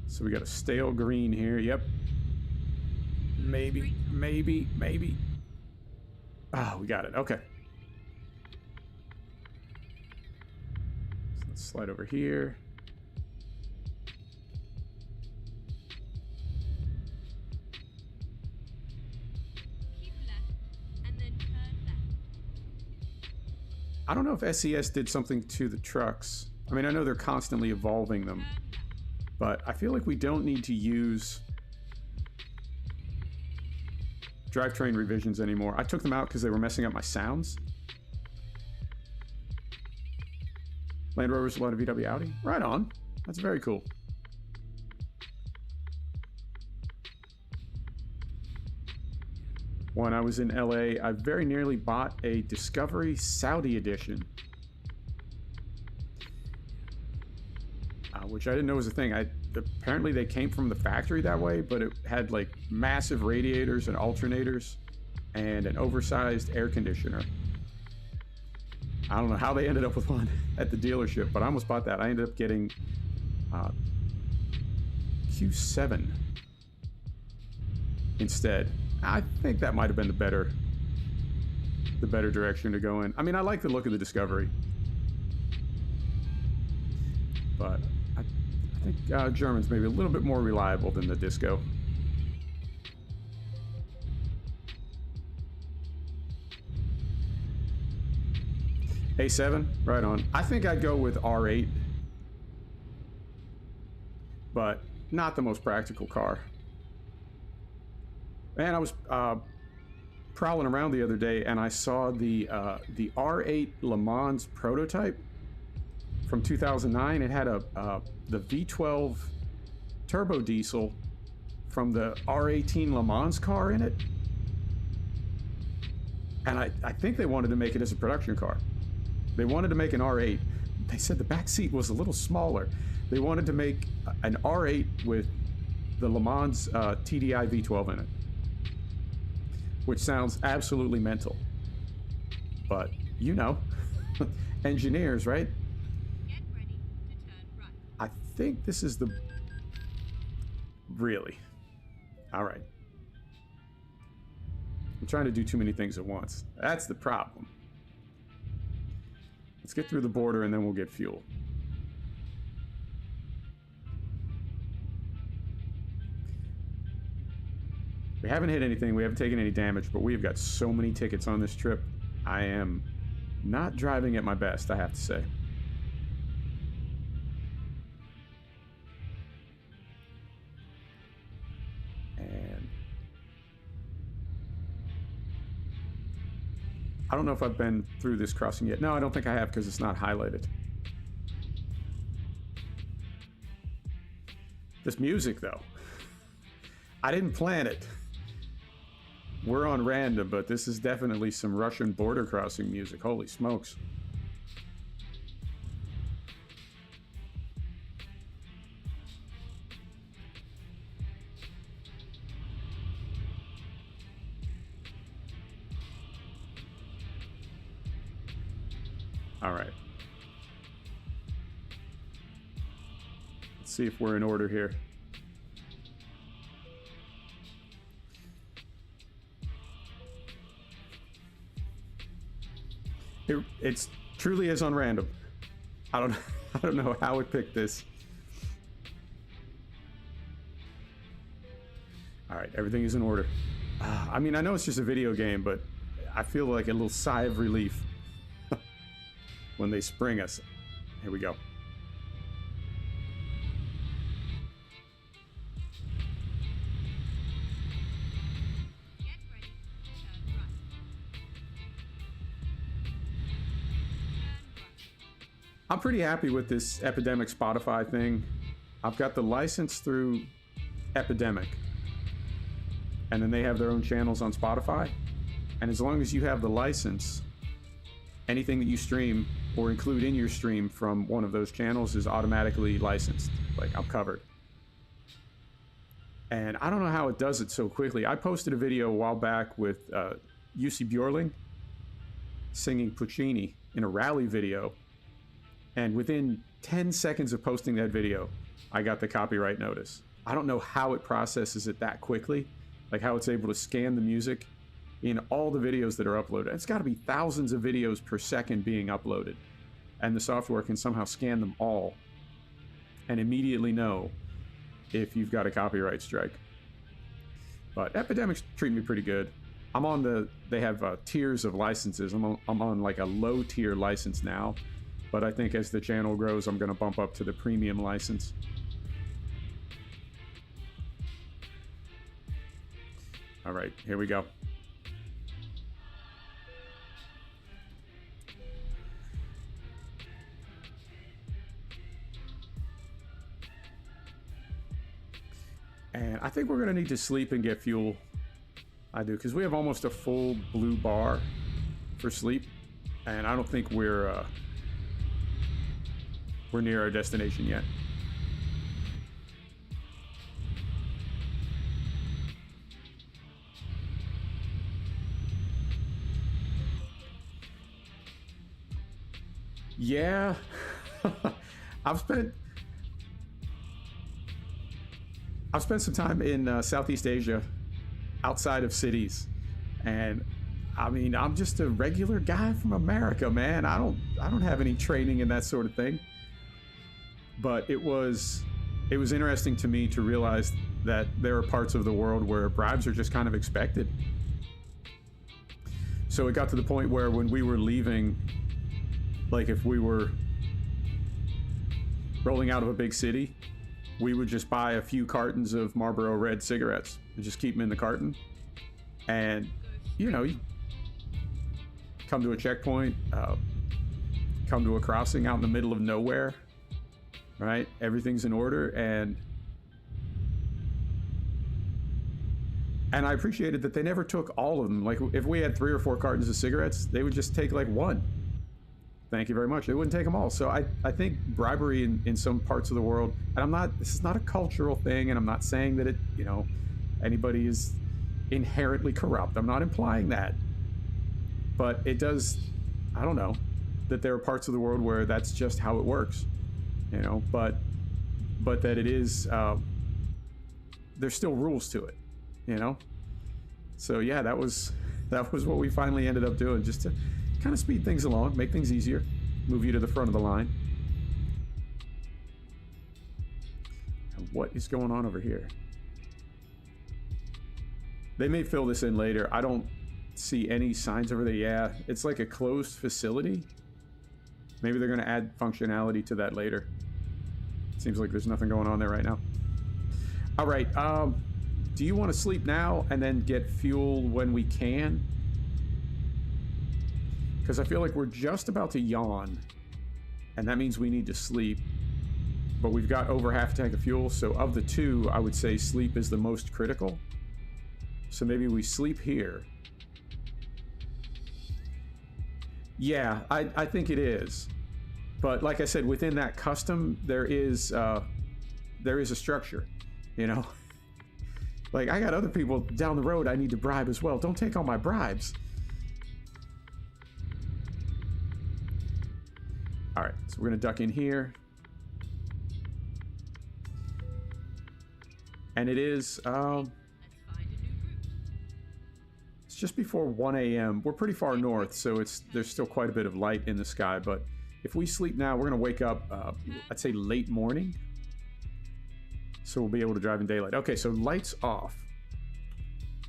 So we got a stale green here. Yep. Maybe. Oh, we got it. Okay. So let's slide over here. Keep left and then turn left. I don't know if SES did something to the trucks. I mean, I know they're constantly evolving them, Turn left. but I feel like we don't need to use drivetrain revisions anymore. I took them out because they were messing up my sounds. Land Rover's a lot of VW Audi. Right on. That's very cool. When I was in LA, I very nearly bought a Discovery Saudi edition. Which I didn't know was a thing. Apparently they came from the factory that way, but it had like massive radiators and alternators and an oversized air conditioner. I don't know how they ended up with one at the dealership, but I almost bought that. I ended up getting Q7 instead. I think that might have been the better direction to go in. I mean, I like the look of the Discovery, but I think German's maybe a little bit more reliable than the Disco. A7, right on. I think I'd go with R8, but not the most practical car. Man, I was prowling around the other day and I saw the R8 Le Mans prototype from 2009. It had the V12 turbo diesel from the R18 Le Mans car in it, and I think they wanted to make it as a production car. They wanted to make an R8. They said the back seat was a little smaller. They wanted to make an R8 with the Le Mans TDI V12 in it, which sounds absolutely mental. But, you know, engineers, right? Get ready to turn right. I think this is the... Really? All right. I'm trying to do too many things at once. That's the problem. Let's get through the border and then we'll get fuel. We haven't hit anything, we haven't taken any damage, but we've got so many tickets on this trip. I am not driving at my best, I have to say. And I don't know if I've been through this crossing yet. No, I don't think I have because it's not highlighted. This music, though. I didn't plan it. We're on random, but this is definitely some Russian border crossing music. Holy smokes. All right. Let's see if we're in order here. It's truly is on random. I don't know how it picked this. All right, everything is in order. I mean, I know it's just a video game, but I feel like a little sigh of relief when they spring us. Here we go. Get ready to turn right. Turn right. I'm pretty happy with this Epidemic Spotify thing. I've got the license through Epidemic, and then they have their own channels on Spotify. And as long as you have the license, anything that you stream or include in your stream from one of those channels is automatically licensed. Like, I'm covered. And I don't know how it does it so quickly. I posted a video a while back with UC Bjorling singing Puccini in a rally video. And within 10 seconds of posting that video, I got the copyright notice. I don't know how it processes it that quickly, like how it's able to scan the music in all the videos that are uploaded. It's got to be thousands of videos per second being uploaded, and the software can somehow scan them all and immediately know if you've got a copyright strike. But Epidemic's treating me pretty good. I'm on the, they have tiers of licenses. I'm on like a low tier license now, but I think as the channel grows, I'm going to bump up to the premium license. All right, here we go. And I think we're going to need to sleep and get fuel. I do, because we have almost a full blue bar for sleep, and I don't think we're near our destination yet. Yeah, I've spent some time in Southeast Asia, outside of cities, and I mean, I'm just a regular guy from America, man. I don't have any training in that sort of thing. But it was interesting to me to realize that there are parts of the world where bribes are just kind of expected. So it got to the point where when we were leaving, like if we were rolling out of a big city, we would just buy a few cartons of Marlboro Red cigarettes and just keep them in the carton. And, you know, you come to a checkpoint, come to a crossing out in the middle of nowhere, right? Everything's in order. And I appreciated that they never took all of them. Like if we had 3 or 4 cartons of cigarettes, they would just take like one. Thank you very much. They wouldn't take them all. So I think bribery in some parts of the world, and this is not a cultural thing, and I'm not saying that anybody is inherently corrupt. I'm not implying that. But it does, I don't know, that there are parts of the world where that's just how it works, but that it is, there's still rules to it, So yeah, that was what we finally ended up doing, just to kind of speed things along, make things easier, move you to the front of the line. And what is going on over here? They may fill this in later. I don't see any signs over there. Yeah, it's like a closed facility. Maybe they're going to add functionality to that later. Seems like there's nothing going on there right now. All right. Do you want to sleep now and then get fuel when we can? Because I feel like we're just about to yawn, and that means we need to sleep. But we've got over half a tank of fuel, so of the two, I would say sleep is the most critical. So maybe we sleep here. Yeah, I think it is. But like I said, within that custom, there is a structure, Like, I got other people down the road I need to bribe as well. Don't take all my bribes. All right, so we're going to duck in here. And it is, it's just before 1 a.m. We're pretty far north, so there's still quite a bit of light in the sky. But if we sleep now, we're going to wake up, I'd say late morning. So we'll be able to drive in daylight. Okay, so lights off.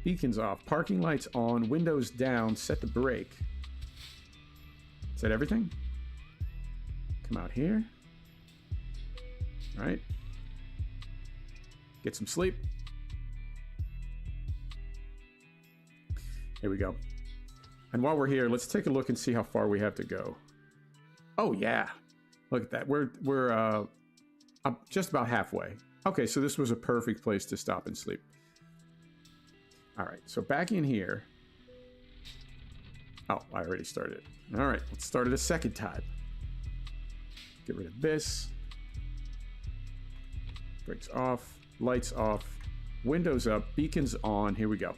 Beacons off. Parking lights on. Windows down. Set the brake. Is that everything? Come out here. All right. Get some sleep. Here we go. And while we're here, let's take a look and see how far we have to go. Oh, yeah. Look at that. We're up just about halfway. Okay, so this was a perfect place to stop and sleep. All right, so back in here. Oh, I already started it. All right, let's start it a second time. Get rid of this. Brakes off, lights off, windows up, beacons on. Here we go.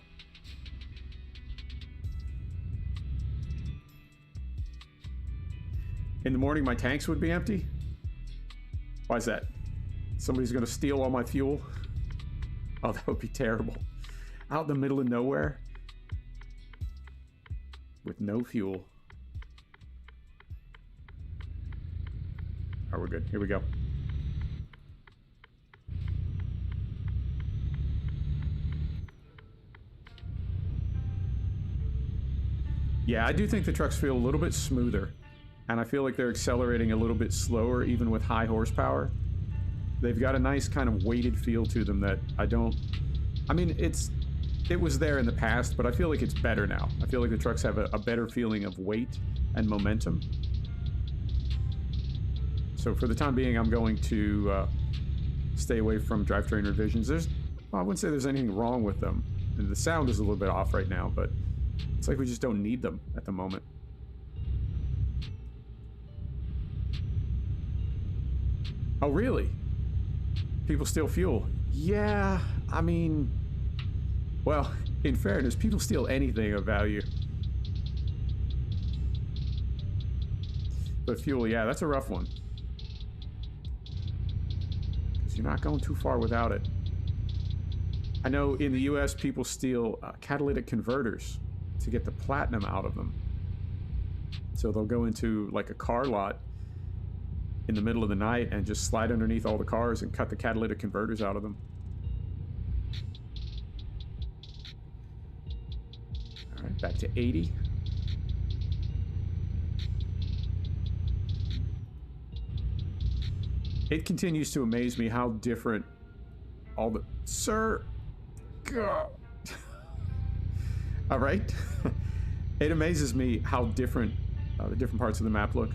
In the morning, my tanks would be empty. Why is that? Somebody's going to steal all my fuel? Oh, that would be terrible. Out in the middle of nowhere with no fuel. Oh, we're good. Here we go. Yeah, I do think the trucks feel a little bit smoother. And I feel like they're accelerating a little bit slower, even with high horsepower. They've got a nice kind of weighted feel to them that I don't... I mean, it was there in the past, but I feel like it's better now. I feel like the trucks have a better feeling of weight and momentum. So for the time being, I'm going to stay away from drivetrain revisions. Well, I wouldn't say there's anything wrong with them. And the sound is a little bit off right now, but it's like we just don't need them at the moment. Oh, really? People steal fuel? Yeah, I mean... Well, in fairness, people steal anything of value. But fuel, yeah, that's a rough one. Because you're not going too far without it. I know in the US, people steal catalytic converters to get the platinum out of them. So they'll go into like a car lot in the middle of the night and just slide underneath all the cars and cut the catalytic converters out of them. All right, back to 80. It continues to amaze me how different all the... Sir! God. All right. It amazes me how different the different parts of the map look.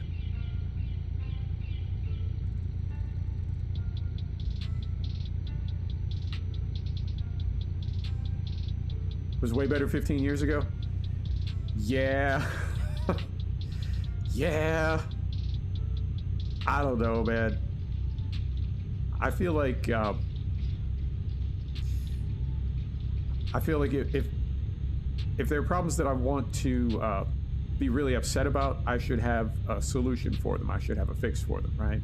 Was way better 15 years ago? Yeah. Yeah. I don't know, man. I feel like if there are problems that I want to be really upset about, I should have a solution for them. I should have a fix for them, right?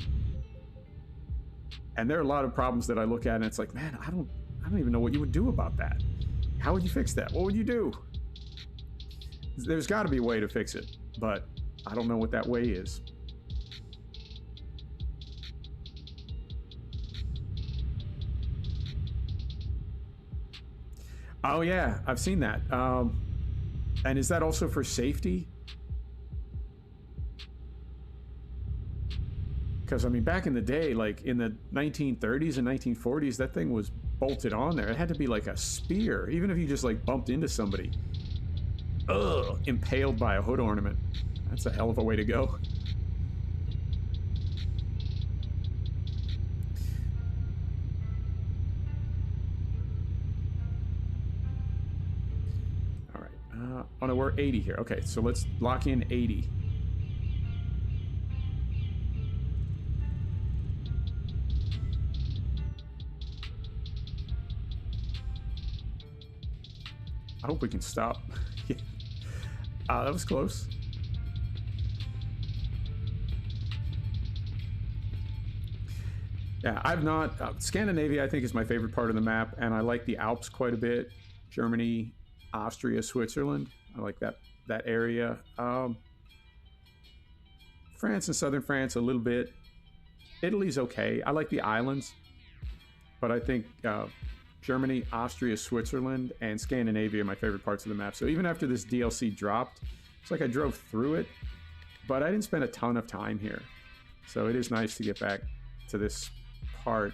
And there are a lot of problems that I look at and it's like, man, I don't even know what you would do about that. How would you fix that? What would you do? There's got to be a way to fix it, but I don't know what that way is. Oh yeah, I've seen that. And is that also for safety? Because I mean, back in the day, like in the 1930s and 1940s, that thing was bolted on there. It had to be like a spear, even if you just like bumped into somebody. Ugh, impaled by a hood ornament. That's a hell of a way to go. All right. Oh no, we're 80 here. Okay, so let's lock in 80. I hope we can stop. Yeah. That was close. Yeah, I've not... Scandinavia, I think, is my favorite part of the map, and I like the Alps quite a bit. Germany, Austria, Switzerland. I like that area. France and southern France, a little bit. Italy's okay. I like the islands, but I think... Germany, Austria, Switzerland, and Scandinavia are my favorite parts of the map. So even after this DLC dropped, it's like I drove through it, but I didn't spend a ton of time here. So it is nice to get back to this part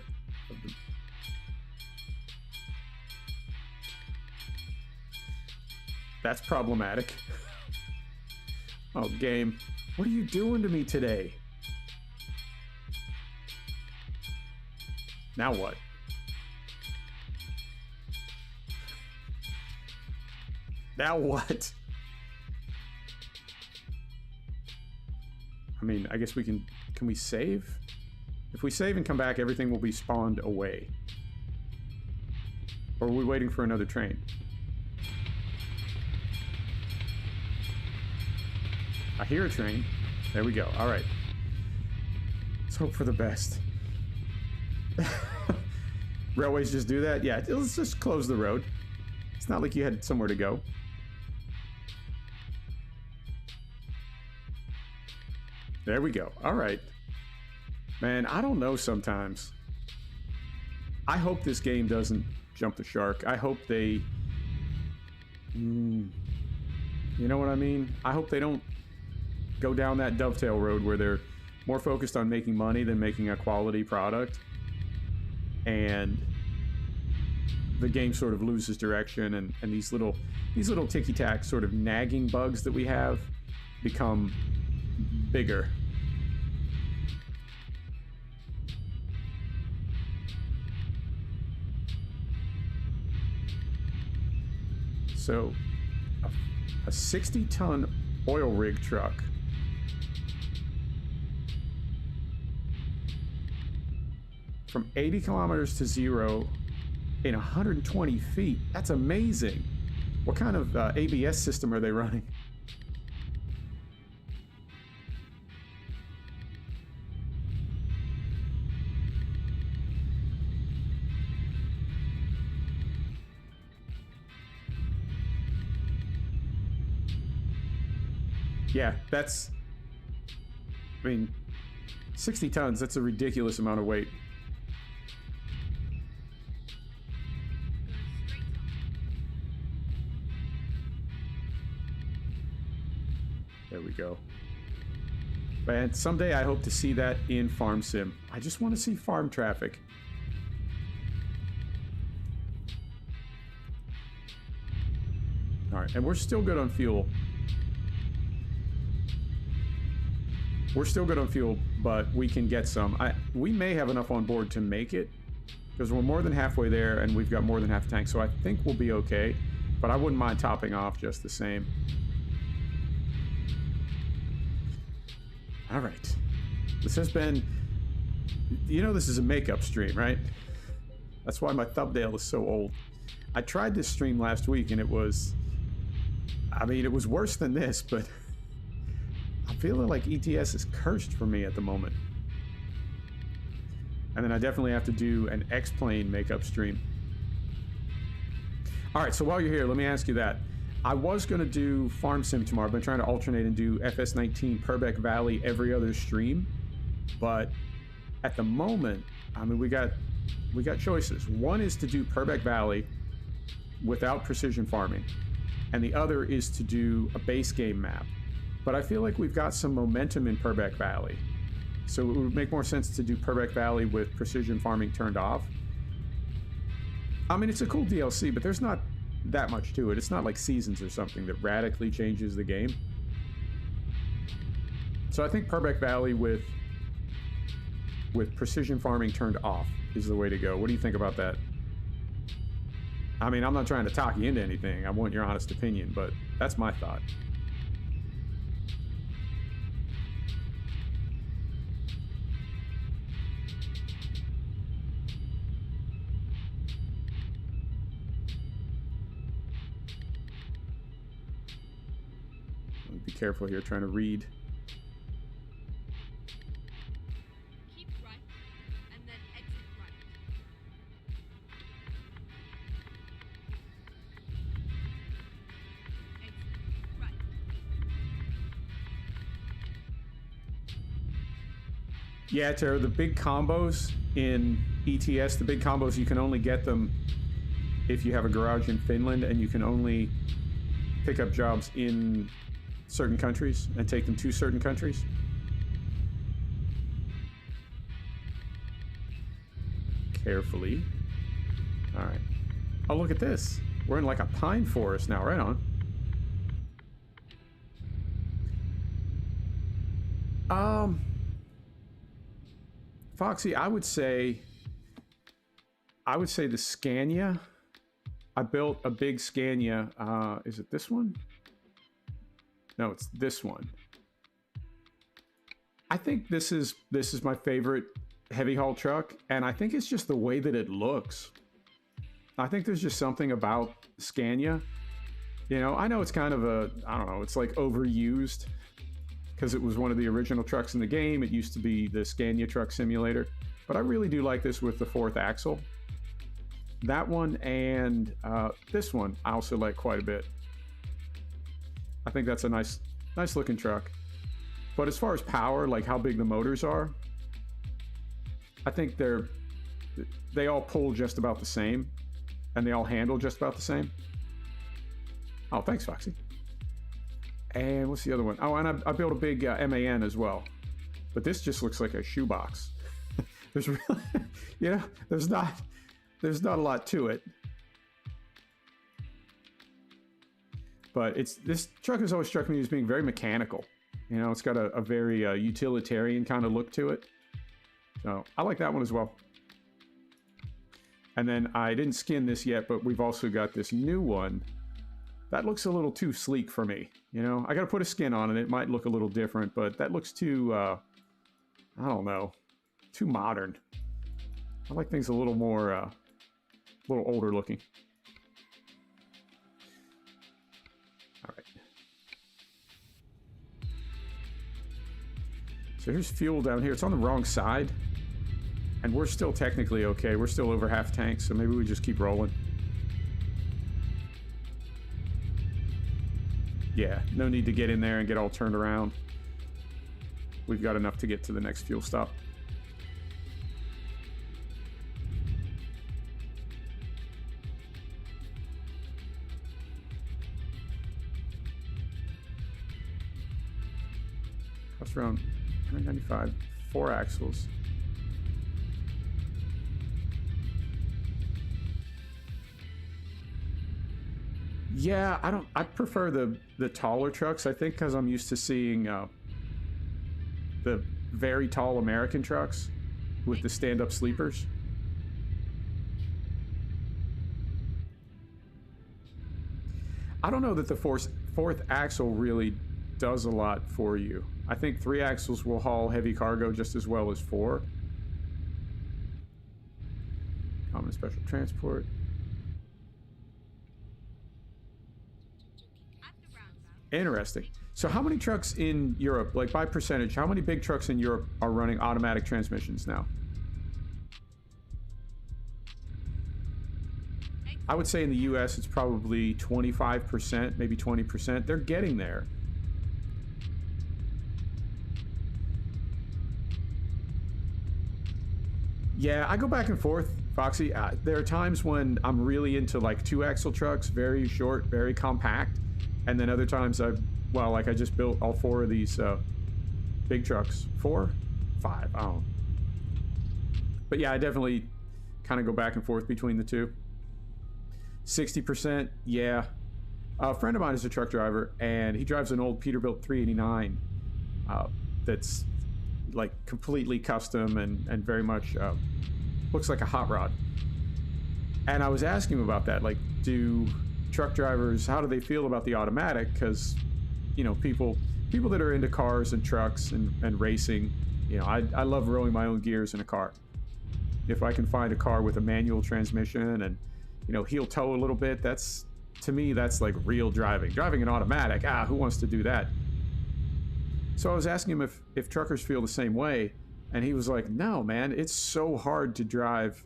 of the... That's problematic. Oh, game. What are you doing to me today? Now what? Now what? I mean, I guess we can we save? If we save and come back, everything will be spawned away. Or are we waiting for another train? I hear a train. There we go. All right. Let's hope for the best. Railways just do that? Yeah, let's just close the road. It's not like you had somewhere to go. There we go. All right. Man, I don't know sometimes. I hope this game doesn't jump the shark. I hope they... you know what I mean? I hope they don't go down that dovetail road where they're more focused on making money than making a quality product. And the game sort of loses direction, and these little ticky-tack sort of nagging bugs that we have become bigger. So, a 60-ton oil rig truck. From 80 kilometers to zero in 120 feet. That's amazing. What kind of ABS system are they running? Yeah, that's... I mean, 60 tons, that's a ridiculous amount of weight. There we go. And someday I hope to see that in Farm Sim. I just want to see farm traffic. Alright, and we're still good on fuel. We're still good on fuel, but we can get some. We may have enough on board to make it, because we're more than halfway there, and we've got more than half a tank, so I think we'll be okay. But I wouldn't mind topping off just the same. Alright. This has been... You know this is a makeup stream, right? That's why my thumbnail is so old. I tried this stream last week, and it was... I mean, it was worse than this, but... I'm feeling like ETS is cursed for me at the moment. And then I definitely have to do an X-Plane makeup stream. Alright, so while you're here, let me ask you that. I was going to do Farm Sim tomorrow. I've been trying to alternate and do FS19 Purbeck Valley every other stream. But at the moment, I mean, we got choices. One is to do Purbeck Valley without precision farming. And the other is to do a base game map. But I feel like we've got some momentum in Purbeck Valley. So it would make more sense to do Purbeck Valley with precision farming turned off. I mean, it's a cool DLC, but there's not that much to it. It's not like Seasons or something that radically changes the game. So I think Purbeck Valley with precision farming turned off is the way to go. What do you think about that? I mean, I'm not trying to talk you into anything. I want your honest opinion, but that's my thought. Be careful here, trying to read. Keep right, and then exit right. Exit right. Yeah, Tara, the big combos in ETS, the big combos, you can only get them if you have a garage in Finland, and you can only pick up jobs in certain countries and take them to certain countries. Carefully. All right. Oh, look at this. We're in like a pine forest now. Right on. Foxy, I would say I would say the Scania. I built a big Scania. Is it this one? No, it's this one. I think this is my favorite heavy haul truck, and I think it's just the way that it looks. I think there's just something about Scania. You know, I know it's kind of a, I don't know, it's like overused because it was one of the original trucks in the game. It used to be the Scania Truck Simulator, but I really do like this with the 4th axle. That one and this one I also like quite a bit. I think that's a nice looking truck. But as far as power, like how big the motors are, I think they all pull just about the same, and they all handle just about the same. Oh, thanks, Foxy. And what's the other one? Oh, and I built a big MAN as well. But this just looks like a shoebox. There's really, you know, there's not a lot to it. But this truck has always struck me as being very mechanical. You know, it's got a very utilitarian kind of look to it. So I like that one as well. And then I didn't skin this yet, but we've also got this new one. That looks a little too sleek for me. You know, I got to put a skin on it. It might look a little different, but that looks too, I don't know, too modern. I like things a little more, a little older looking. All right. So here's fuel down here. It's on the wrong side. And we're still technically okay. We're still over half tank, so maybe we just keep rolling. Yeah, no need to get in there and get all turned around. We've got enough to get to the next fuel stop. Cost around 195, 4 axles. Yeah, I prefer the taller trucks, I think, because I'm used to seeing the very tall American trucks with the stand-up sleepers. I don't know that the 4th axle really does a lot for you. I think 3 axles will haul heavy cargo just as well as 4. Common special transport. Interesting. So how many trucks in Europe, like by percentage, how many big trucks in Europe are running automatic transmissions now? I would say in the US it's probably 25%, maybe 20%. They're getting there. Yeah, I go back and forth, Foxy. There are times when I'm really into like 2-axle trucks, very short, very compact. And then other times like I just built all 4 of these big trucks. 4? 5, I don't know. But yeah, I definitely kind of go back and forth between the two. 60%, yeah. A friend of mine is a truck driver, and he drives an old Peterbilt 389 that's like completely custom and very much looks like a hot rod. And I was asking him about that, like, do truck drivers, how do they feel about the automatic? Because, you know, people that are into cars and trucks and racing, you know, I love rolling my own gears in a car. If I can find a car with a manual transmission and, you know, heel toe a little bit, that's, to me, that's like real driving. Driving an automatic, who wants to do that? So I was asking him if truckers feel the same way, and he was like, no, man, it's so hard to drive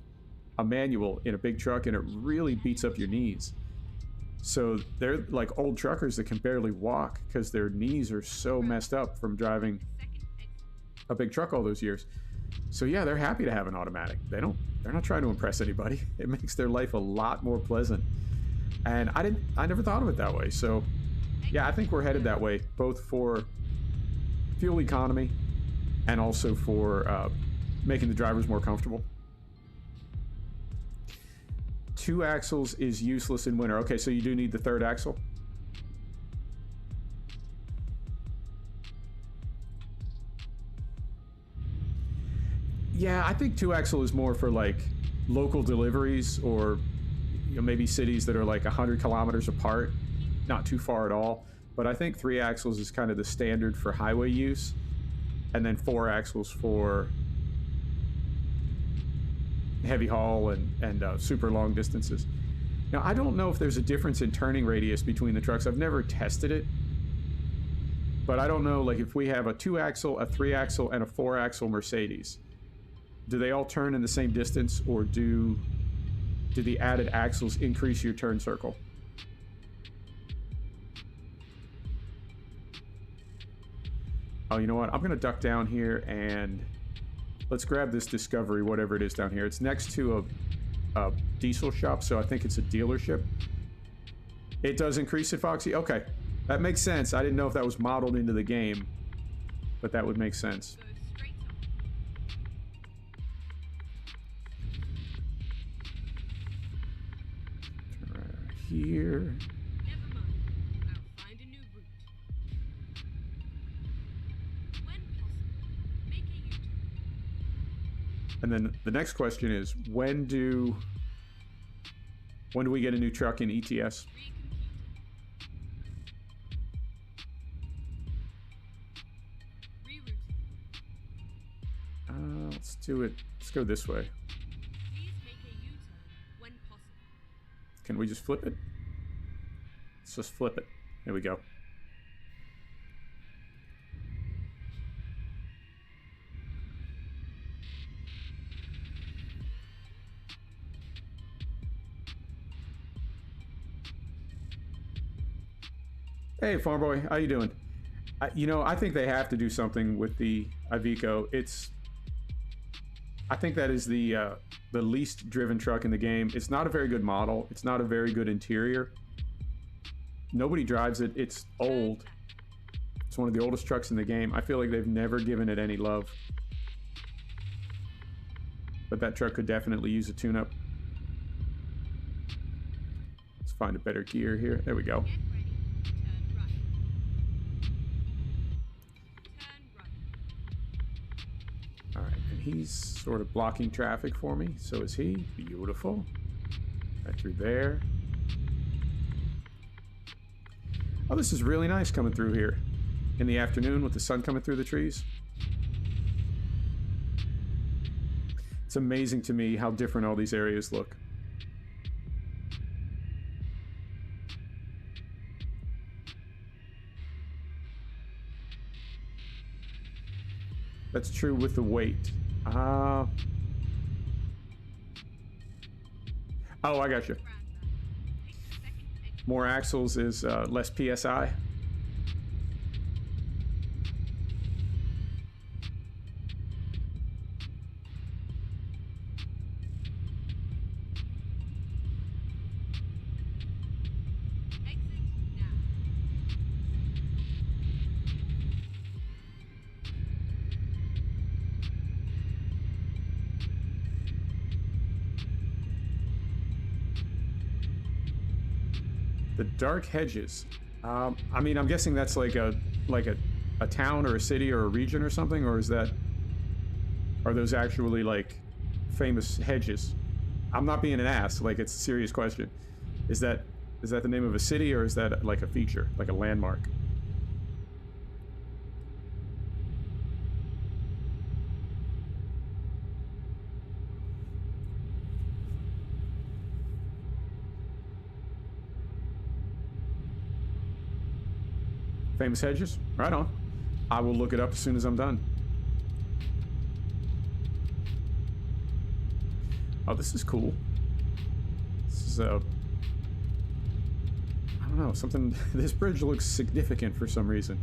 a manual in a big truck, and it really beats up your knees. So they're like old truckers that can barely walk because their knees are so messed up from driving a big truck all those years. So yeah, they're happy to have an automatic. They're not trying to impress anybody. It makes their life a lot more pleasant. And I never thought of it that way. So yeah, I think we're headed that way, both for fuel economy and also for making the drivers more comfortable. 2 axles is useless in winter. Okay, so you do need the 3rd axle. Yeah, I think 2 axle is more for like local deliveries, or maybe cities that are like 100 kilometers apart, not too far at all. But I think 3 axles is kind of the standard for highway use, and then 4 axles for heavy haul and super long distances. Now, I don't know if there's a difference in turning radius between the trucks. I've never tested it, but I don't know, like, if we have a 2-axle, a 3-axle, and a 4-axle Mercedes, do they all turn in the same distance, or do the added axles increase your turn circle? Oh, you know what? I'm going to duck down here and let's grab this Discovery, whatever it is down here. It's next to a diesel shop, so I think it's a dealership. It does increase it, Foxy? Okay. That makes sense. I didn't know if that was modeled into the game, but that would make sense. Turn right here. And then the next question is, when do we get a new truck in ETS? Let's do it. Let's go this way. Can we just flip it? Let's just flip it. There we go. Hey, Farm Boy, how you doing? I think they have to do something with the Iveco. I think that is the least driven truck in the game. It's not a very good model. It's not a very good interior. Nobody drives it. It's old. It's one of the oldest trucks in the game. I feel like they've never given it any love. But that truck could definitely use a tune-up. Let's find a better gear here. There we go. He's sort of blocking traffic for me. So is he. Beautiful. Right through there. Oh, this is really nice coming through here in the afternoon with the sun coming through the trees. It's amazing to me how different all these areas look. That's true with the weight. Oh, I got you. More axles is less PSI. The dark hedges. I mean, I'm guessing that's like a town or a city or a region or something, or are those actually like famous hedges? I'm not being an ass. Like, it's a serious question. Is that the name of a city, or is that like a feature, like a landmark? Famous hedges? Right on. I will look it up as soon as I'm done. Oh, this is cool. This is I don't know, something. This bridge looks significant for some reason.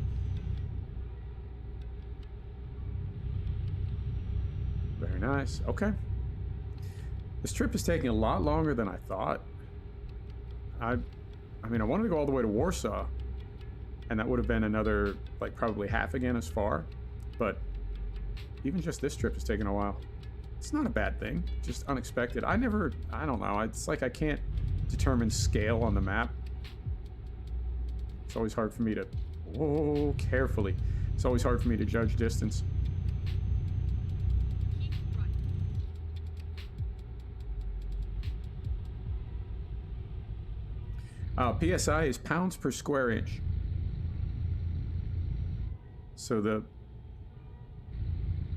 Very nice. Okay. This trip is taking a lot longer than I thought. I mean, I wanted to go all the way to Warsaw, and that would have been another, like, probably half again as far. But even just this trip is taking a while. It's not a bad thing, just unexpected. I don't know, it's like I can't determine scale on the map. It's always hard for me to, whoa, carefully. It's always hard for me to judge distance. PSI is pounds per square inch. So the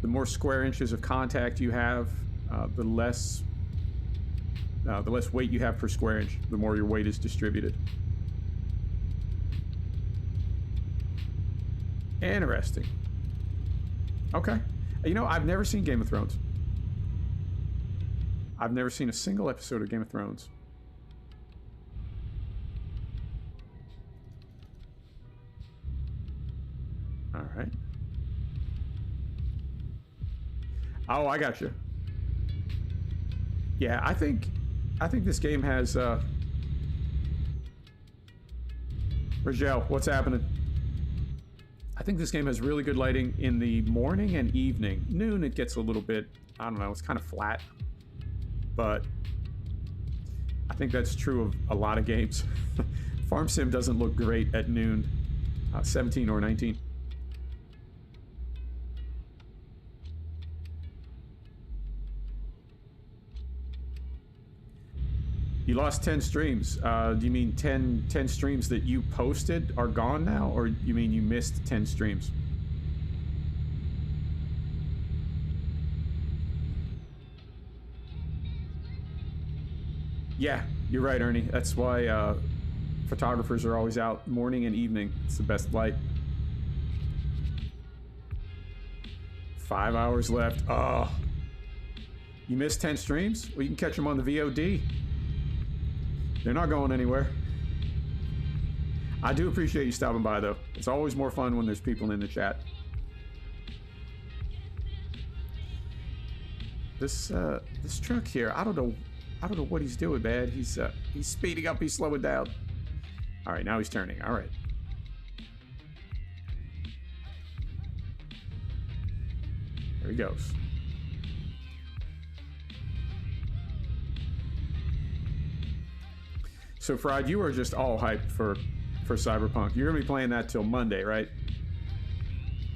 more square inches of contact you have, the less weight you have per square inch, the more your weight is distributed. Interesting. Okay. You know, I've never seen Game of Thrones. I've never seen a single episode of Game of Thrones. All right. Oh, I got you. Yeah, I think this game has Rogel, what's happening? I think this game has really good lighting in the morning and evening. Noon it gets a little bit, I don't know, it's kind of flat. But I think that's true of a lot of games. Farm Sim doesn't look great at noon, 17 or 19. You lost 10 streams. Do you mean 10 streams that you posted are gone now? Or you mean you missed 10 streams? Yeah, you're right, Ernie. That's why photographers are always out morning and evening. It's the best light. 5 hours left. Oh. You missed 10 streams? Well, you can catch them on the VOD. They're not going anywhere. I do appreciate you stopping by, though. It's always more fun when there's people in the chat. This truck here, I don't know what he's doing, man. He's speeding up, he's slowing down. All right, now he's turning. All right. There he goes. So, Fried, you are just all hyped for Cyberpunk. You're going to be playing that till Monday, right?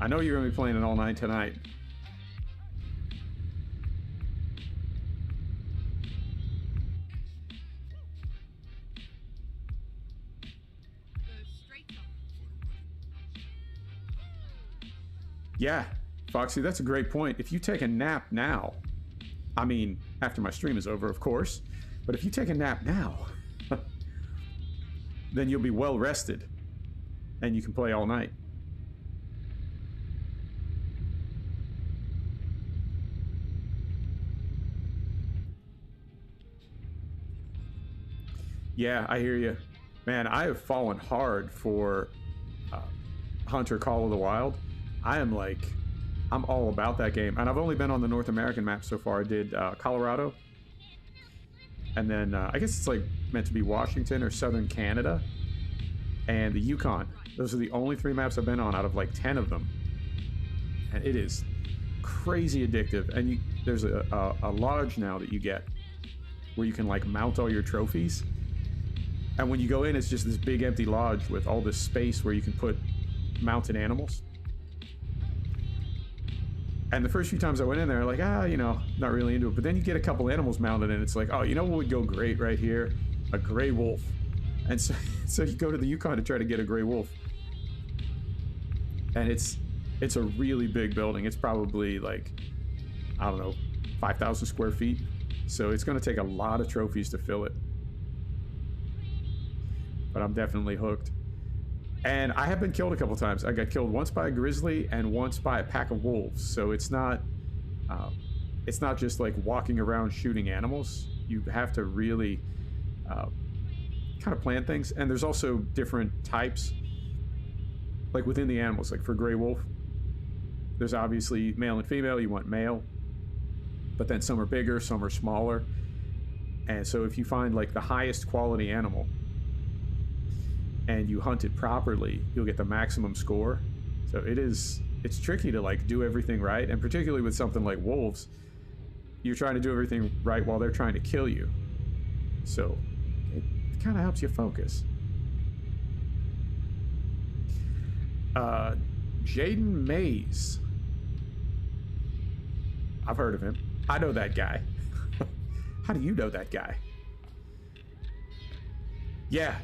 I know you're going to be playing it all night tonight. Yeah, Foxy, that's a great point. If you take a nap now, I mean, after my stream is over, of course, but if you take a nap now, then you'll be well rested and you can play all night. Yeah, I hear you. Man, I have fallen hard for Hunter Call of the Wild. I'm all about that game. And I've only been on the North American map so far. I did Colorado. And then I guess it's like meant to be Washington or Southern Canada. And the Yukon. Those are the only 3 maps I've been on out of like 10 of them. And it is crazy addictive. And there's a lodge now that you get where you can like mount all your trophies. And when you go in, it's just this big empty lodge with all this space where you can put mounted animals. And the first few times I went in there, like, you know, not really into it. But then you get a couple animals mounted, and it's like, oh, you know what would go great right here? A gray wolf. And so you go to the Yukon to try to get a gray wolf. And it's a really big building. It's probably like, I don't know, 5,000 square feet. So it's going to take a lot of trophies to fill it. But I'm definitely hooked. And I have been killed a couple times. I got killed once by a grizzly and once by a pack of wolves. So it's not just like walking around shooting animals. You have to really kind of plan things. And there's also different types, like within the animals. Like for gray wolf, there's obviously male and female. You want male, but then some are bigger, some are smaller. And so if you find like the highest quality animal, and you hunt it properly, you'll get the maximum score. So it's tricky to like do everything right, and particularly with something like wolves, you're trying to do everything right while they're trying to kill you. So it kind of helps you focus. Jaden Mays. I've heard of him. I know that guy. How do you know that guy? Yeah,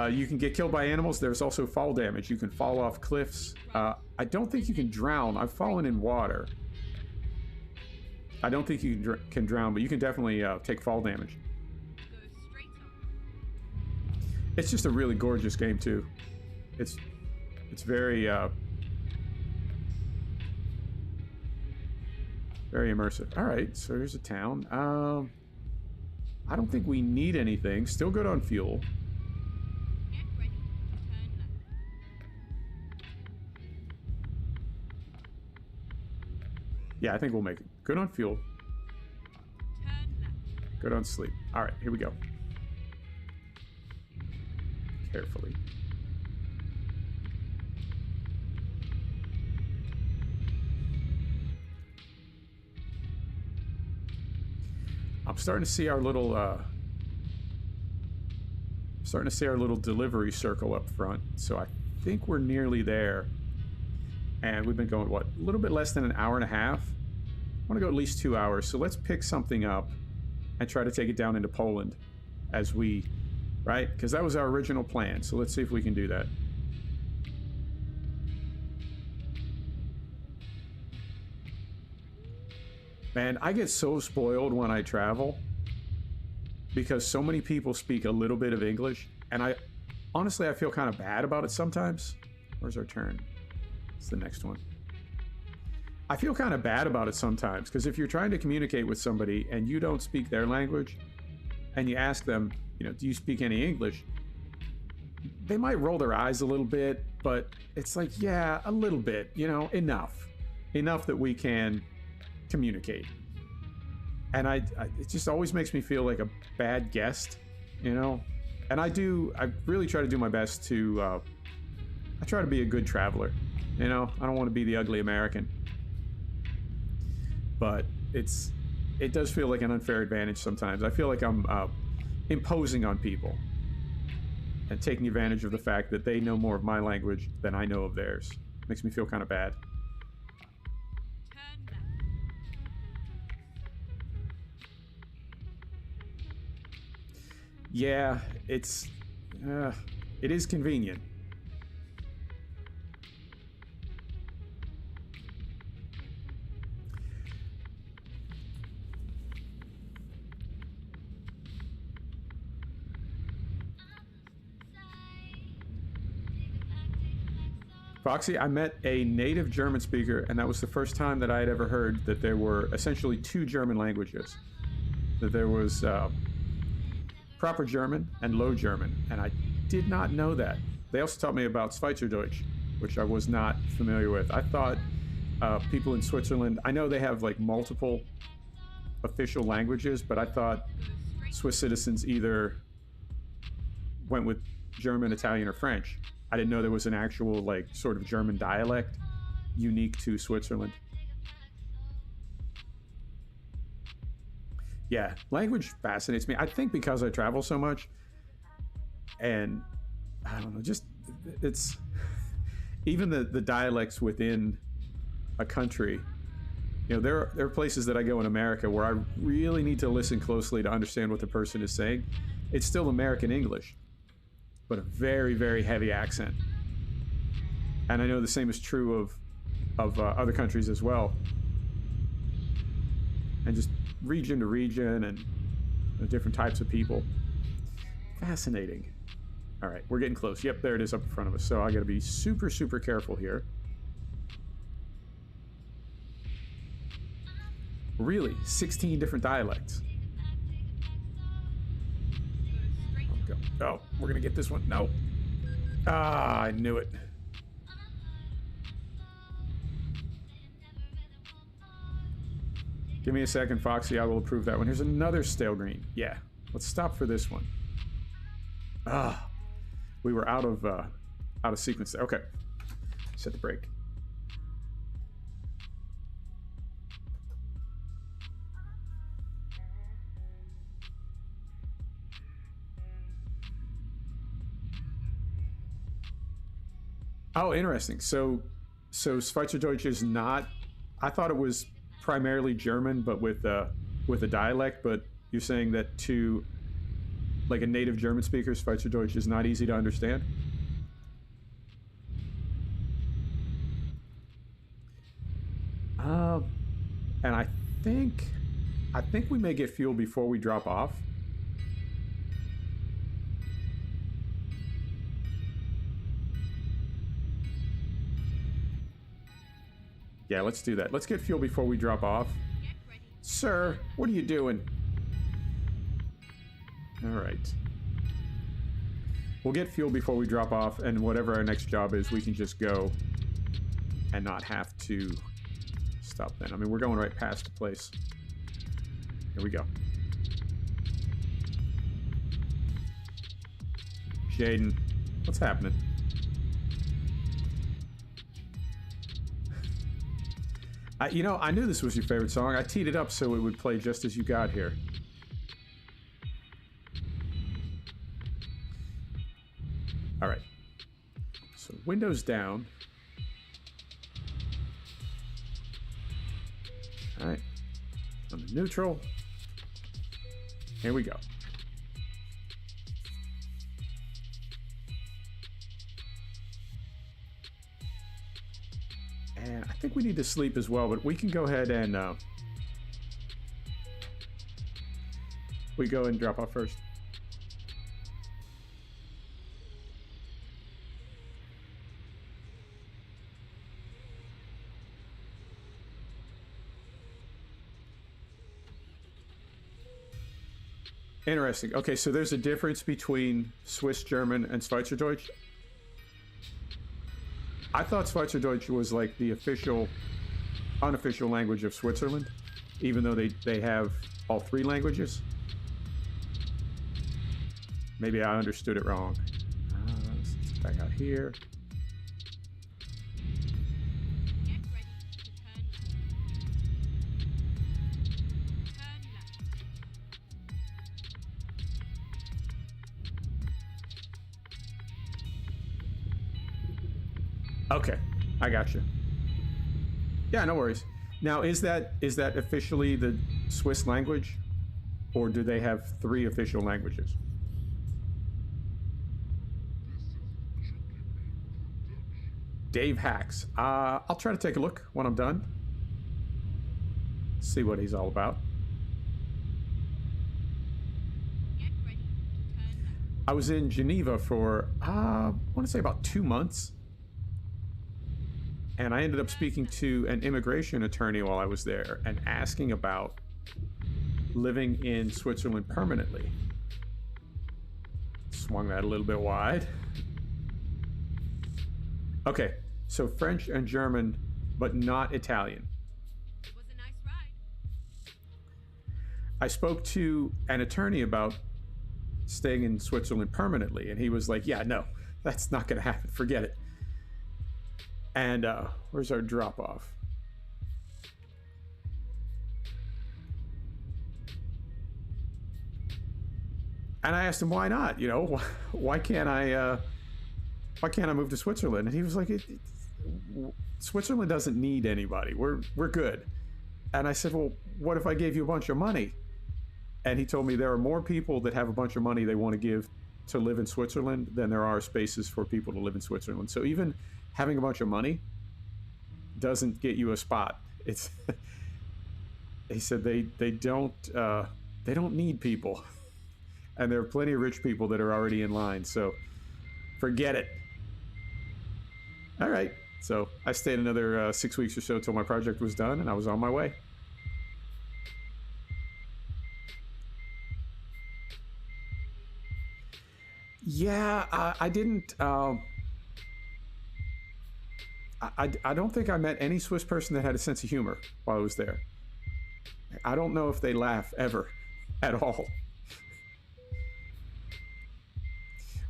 you can get killed by animals. There's also fall damage. You can fall off cliffs. I don't think you can drown. I've fallen in water. I don't think you can drown, but you can definitely take fall damage. Go straight up. It's just a really gorgeous game too. It's very very immersive. All right, so here's a town. I don't think we need anything. Still good on fuel. Get ready. Turn left. Yeah, I think we'll make it. Good on fuel. Turn left. Good on sleep. All right, here we go. Carefully. I'm starting to see our little delivery circle up front, so I think we're nearly there. And we've been going, what, a little bit less than an hour and a half? I want to go at least 2 hours, so let's pick something up and try to take it down into Poland as we, right? Because that was our original plan, so let's see if we can do that. Man, I get so spoiled when I travel because so many people speak a little bit of English, and honestly, I feel kind of bad about it sometimes. Where's our turn? It's the next one. I feel kind of bad about it sometimes because if you're trying to communicate with somebody and you don't speak their language and you ask them, you know, do you speak any English? They might roll their eyes a little bit, but it's like, yeah, a little bit, you know, enough that we can communicate. And it just always makes me feel like a bad guest, you know. And I really try to do my best to I try to be a good traveler, you know. I don't want to be the ugly American, but it does feel like an unfair advantage sometimes. I feel like I'm imposing on people and taking advantage of the fact that they know more of my language than I know of theirs. Makes me feel kind of bad. Turn left. Yeah, it is convenient. Foxy, I met a native German speaker, and that was the first time that I had ever heard that there were essentially two German languages. That there was proper German and Low German, and I did not know that. They also taught me about Schweizerdeutsch, which I was not familiar with. I thought people in Switzerland, I know they have like multiple official languages, but I thought Swiss citizens either went with German, Italian, or French. I didn't know there was an actual like sort of German dialect unique to Switzerland. Yeah, language fascinates me. I think because I travel so much, and I don't know, just it's even the dialects within a country. You know, there are places that I go in America where I really need to listen closely to understand what the person is saying. It's still American English, but a very, very heavy accent. And I know the same is true of other countries as well. And just region to region and different types of people. Fascinating. All right, we're getting close. Yep, there it is up in front of us. So I got to be super, super careful here. Really, 16 different dialects. Oh, we're gonna get this one. No. Ah, I knew it. Give me a second, Foxy. I will approve that one. Here's another stale green. Yeah, let's stop for this one. Ah, we were out of sequence there. Okay, set the brake. Oh, interesting. So Schweizerdeutsch is not. I thought it was primarily German, but with a dialect. But you're saying that to like a native German speaker, Schweizerdeutsch is not easy to understand. And I think we may get fuel before we drop off. Yeah, let's do that. Let's get fuel before we drop off. Get ready. Sir, what are you doing? All right. We'll get fuel before we drop off, and whatever our next job is, we can just go and not have to stop then. I mean, we're going right past the place. Here we go. Jaden, what's happening? You know, I knew this was your favorite song. I teed it up so it would play just as you got here. All right. So windows down. All right. On the neutral. Here we go. And I think we need to sleep as well, but we can go ahead and we go and drop off first. Interesting. Okay, so there's a difference between Swiss German and Schweizerdeutsch. I thought Schweizerdeutsch was like the official, unofficial language of Switzerland, even though they have all three languages. Maybe I understood it wrong. Let's get back out here. Get ready to turn left. Turn left. Okay, I got you. Yeah, no worries. Now, is that officially the Swiss language, or do they have three official languages? Dave Hacks. I'll try to take a look when I'm done. See what he's all about. Get ready to turn left. I was in Geneva for, I want to say about 2 months. And I ended up speaking to an immigration attorney while I was there and asking about living in Switzerland permanently. Swung that a little bit wide. Okay, so French and German, but not Italian. It was a nice ride. I spoke to an attorney about staying in Switzerland permanently, and he was like, yeah, no, that's not going to happen. Forget it. And where's our drop off? And I asked him, why not? You know, why can't I move to Switzerland? And he was like, Switzerland doesn't need anybody. We're good. And I said, well, what if I gave you a bunch of money? And he told me there are more people that have a bunch of money they want to give to live in Switzerland than there are spaces for people to live in Switzerland. So even having a bunch of money doesn't get you a spot. It's he said they don't need people. And there are plenty of rich people that are already in line, so forget it. All right, so I stayed another 6 weeks or so till my project was done, and I was on my way. Yeah, I didn't. I don't think I met any Swiss person that had a sense of humor while I was there. I don't know if they laugh ever, at all.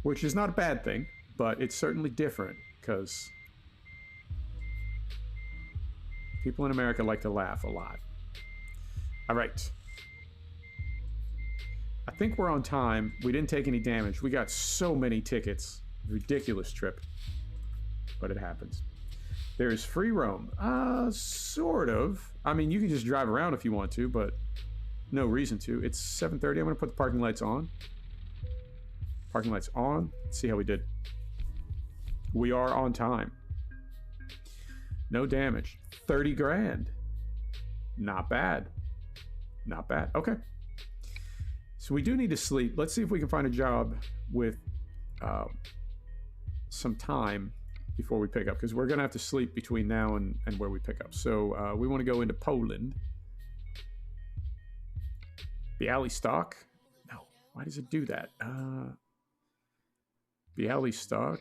Which is not a bad thing, but it's certainly different because people in America like to laugh a lot. All right. I think we're on time. We didn't take any damage. We got so many tickets. Ridiculous trip. But it happens. There's free roam. Sort of. I mean, you can just drive around if you want to, but no reason to. It's 7:30. I'm going to put the parking lights on. Parking lights on. Let's see how we did. We are on time. No damage. 30 grand. Not bad. Not bad. Okay. So we do need to sleep. Let's see if we can find a job with some time before we pick up, because we're going to have to sleep between now and where we pick up. So we want to go into Poland. Bialystok? No. Why does it do that? Bialystok.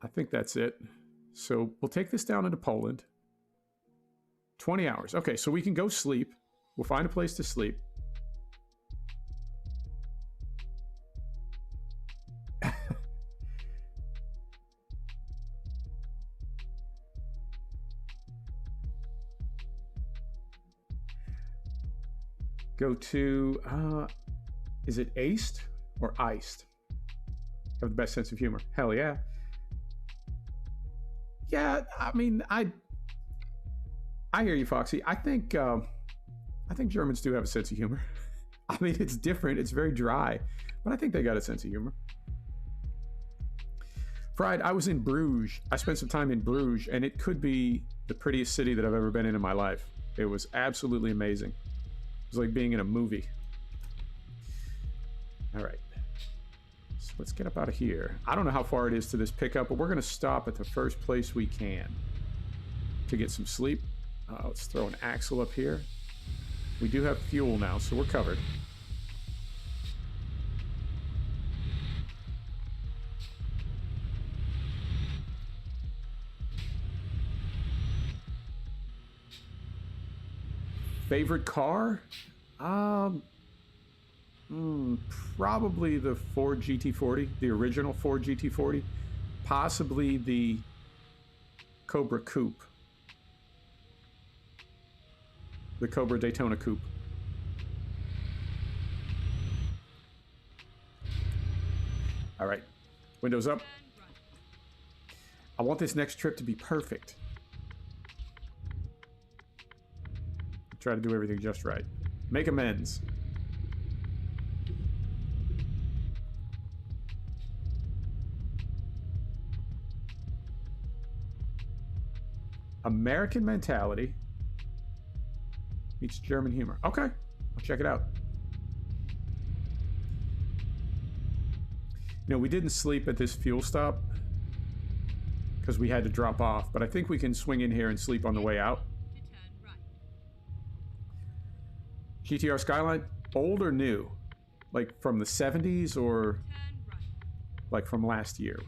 I think that's it. So we'll take this down into Poland. 20 hours. Okay, so we can go sleep. We'll find a place to sleep. Go to, is it aced or iced? Have the best sense of humor. Hell yeah. Yeah, I mean, I hear you, Foxy. I think Germans do have a sense of humor. I mean, it's different. It's very dry, but I think they got a sense of humor. Fried, I was in Bruges. I spent some time in Bruges, and it could be the prettiest city that I've ever been in my life. It was absolutely amazing. It was like being in a movie. All right. So let's get up out of here. I don't know how far it is to this pickup, but we're going to stop at the first place we can to get some sleep. Let's throw an axle up here. We do have fuel now, so we're covered. Favorite car? Probably the Ford GT40, the original Ford GT40. Possibly the Cobra Coupe. The Cobra Daytona Coupe. All right, windows up. I want this next trip to be perfect. Try to do everything just right. Make amends. American mentality meets German humor. Okay, I'll check it out. You know, we didn't sleep at this fuel stop because we had to drop off, but I think we can swing in here and sleep on the way out. GTR Skyline, old or new? Like from the 70s or like from last year?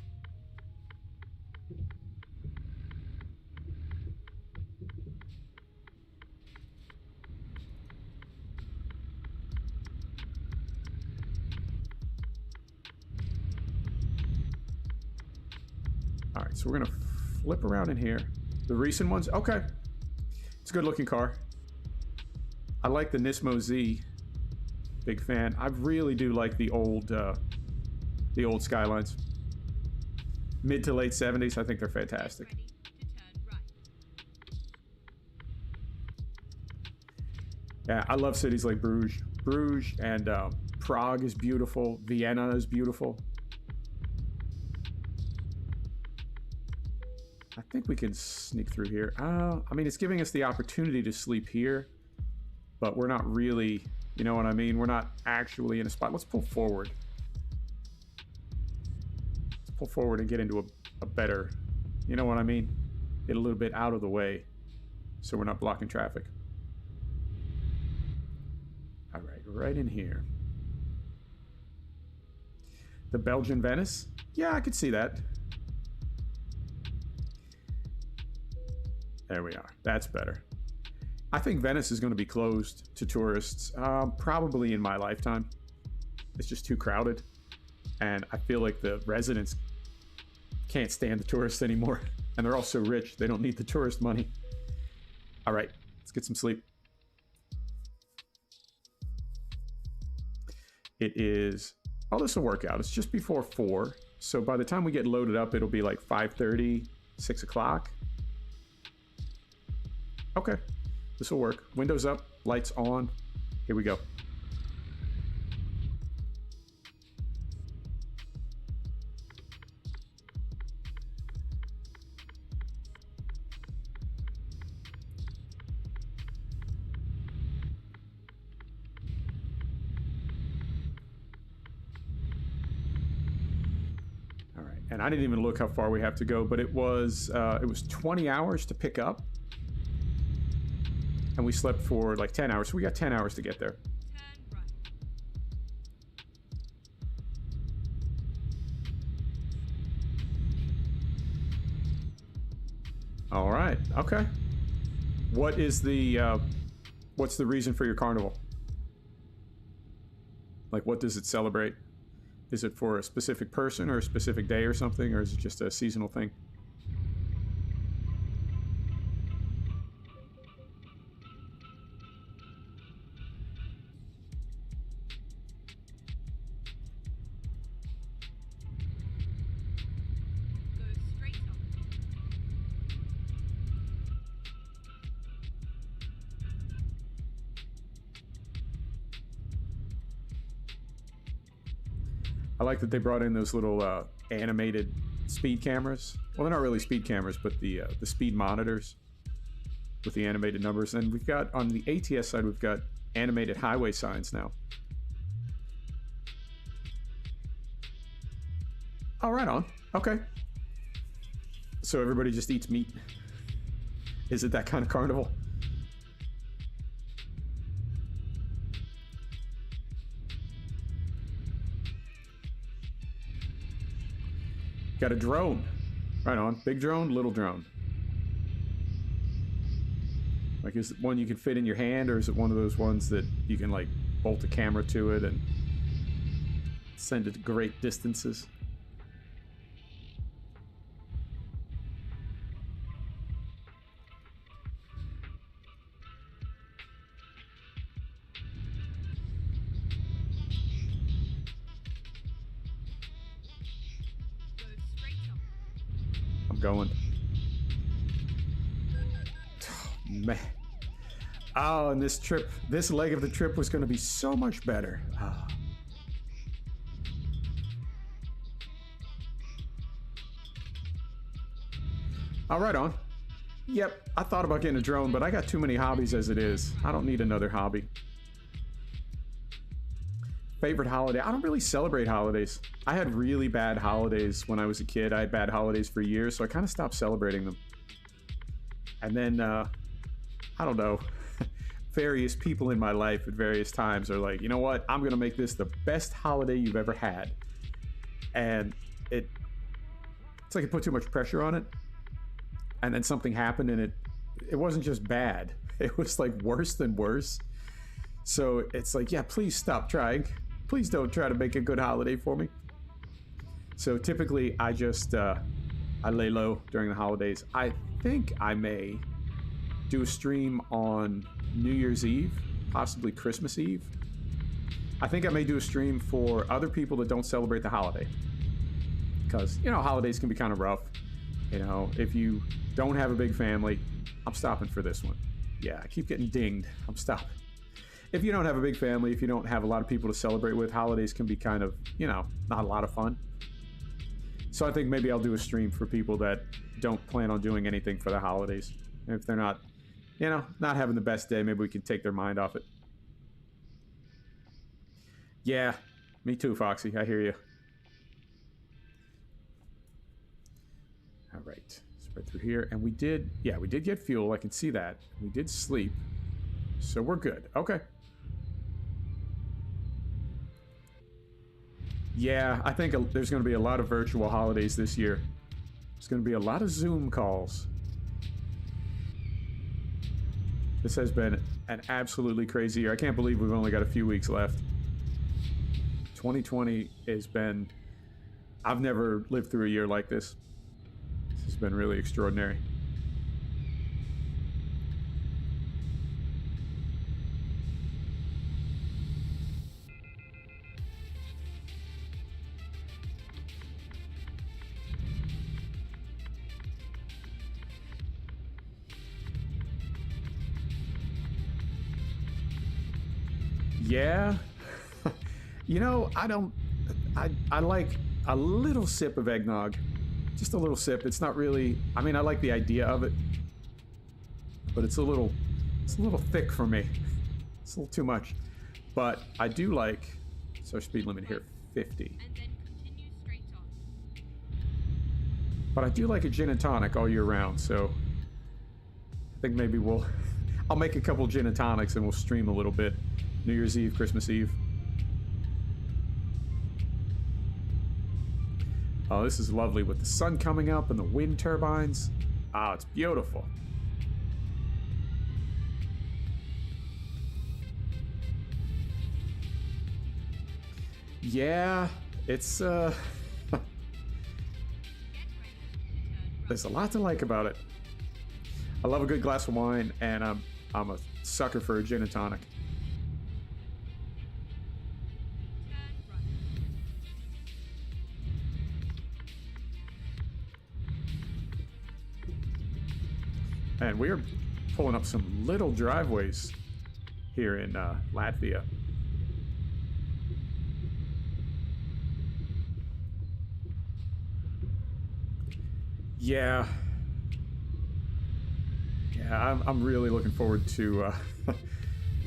All right, so we're gonna flip around in here. The recent ones, okay. It's a good looking car. I like the Nismo Z. Big fan. I really do like the old Skylines. Mid to late 70s, I think they're fantastic. Yeah, I love cities like Bruges. Bruges and Prague is beautiful. Vienna is beautiful. I think we can sneak through here. I mean, it's giving us the opportunity to sleep here, but we're not really, you know what I mean? We're not actually in a spot. Let's pull forward. Let's pull forward and get into a better, you know what I mean? Get a little bit out of the way so we're not blocking traffic. All right, right in here. The Belgian Venice? Yeah, I could see that. There we are. That's better. I think Venice is going to be closed to tourists probably in my lifetime. It's just too crowded. And I feel like the residents can't stand the tourists anymore. And they're all so rich, they don't need the tourist money. All right, let's get some sleep. It is, oh, this will work out. It's just before 4. So by the time we get loaded up, it'll be like 5:30, 6 o'clock. Okay, this will work. Windows up, lights on. Here we go. and I didn't even look how far we have to go, but it was 20 hours to pick up, and we slept for like 10 hours, so we got 10 hours to get there. Turn right. All right. Okay. What is the what's the reason for your carnival? Like, what does it celebrate? Is it for a specific person or a specific day or something, or is it just a seasonal thing? Go straight on. I like that they brought in those little animated speed cameras. Well, they're not really speed cameras, but the speed monitors with the animated numbers. And we've got, on the ATS side, we've got animated highway signs now. Oh, right on. Okay. So everybody just eats meat. Is it that kind of carnival? Got a drone. Right on. Big drone, little drone. Like, is it one you can fit in your hand, or is it one of those ones that you can, like, bolt a camera to it and send it to great distances? Go straight on. I'm going. Man. Oh, and this trip, this leg of the trip was going to be so much better. Ah. Oh, right on. Yep, I thought about getting a drone, but I got too many hobbies as it is. I don't need another hobby. Favorite holiday? I don't really celebrate holidays. I had really bad holidays when I was a kid. I had bad holidays for years, so I kind of stopped celebrating them. And then, I don't know, various people in my life at various times are like, you know what? I'm going to make this the best holiday you've ever had. And it's like it put too much pressure on it. And then something happened, and it wasn't just bad. It was like worse than worse. So it's like, yeah, please stop trying. Please don't try to make a good holiday for me. So typically I just, I lay low during the holidays. I think I may do a stream on New Year's Eve, possibly Christmas Eve. I think I may do a stream for other people that don't celebrate the holiday. Because, you know, holidays can be kind of rough. You know, if you don't have a big family, I'm stopping for this one. Yeah, I keep getting dinged. I'm stopping. If you don't have a big family, if you don't have a lot of people to celebrate with, holidays can be kind of, you know, not a lot of fun. So I think maybe I'll do a stream for people that don't plan on doing anything for the holidays. If they're not, you know, not having the best day, maybe we can take their mind off it. Yeah, me too, Foxy. I hear you. All right, spread through here. And we did get fuel. I can see that. We did sleep. So we're good. Okay. Yeah, I think there's going to be a lot of virtual holidays this year. There's going to be a lot of Zoom calls. This has been an absolutely crazy year. I can't believe we've only got a few weeks left. 2020 has been... I've never lived through a year like this. This has been really extraordinary. Yeah. You know, I like a little sip of eggnog. Just a little sip. It's not really, I mean, I like the idea of it, but it's a little thick for me. It's a little too much. But I do like, so our speed limit here, 50. And then continue straight on. But I do like a gin and tonic all year round, so I think maybe I'll make a couple gin and tonics and we'll stream a little bit. New Year's Eve, Christmas Eve. Oh, this is lovely with the sun coming up and the wind turbines. Ah, it's beautiful. Yeah, it's there's a lot to like about it. I love a good glass of wine, and I'm a sucker for a gin and tonic. And we're pulling up some little driveways here in Latvia. Yeah, I'm really looking forward to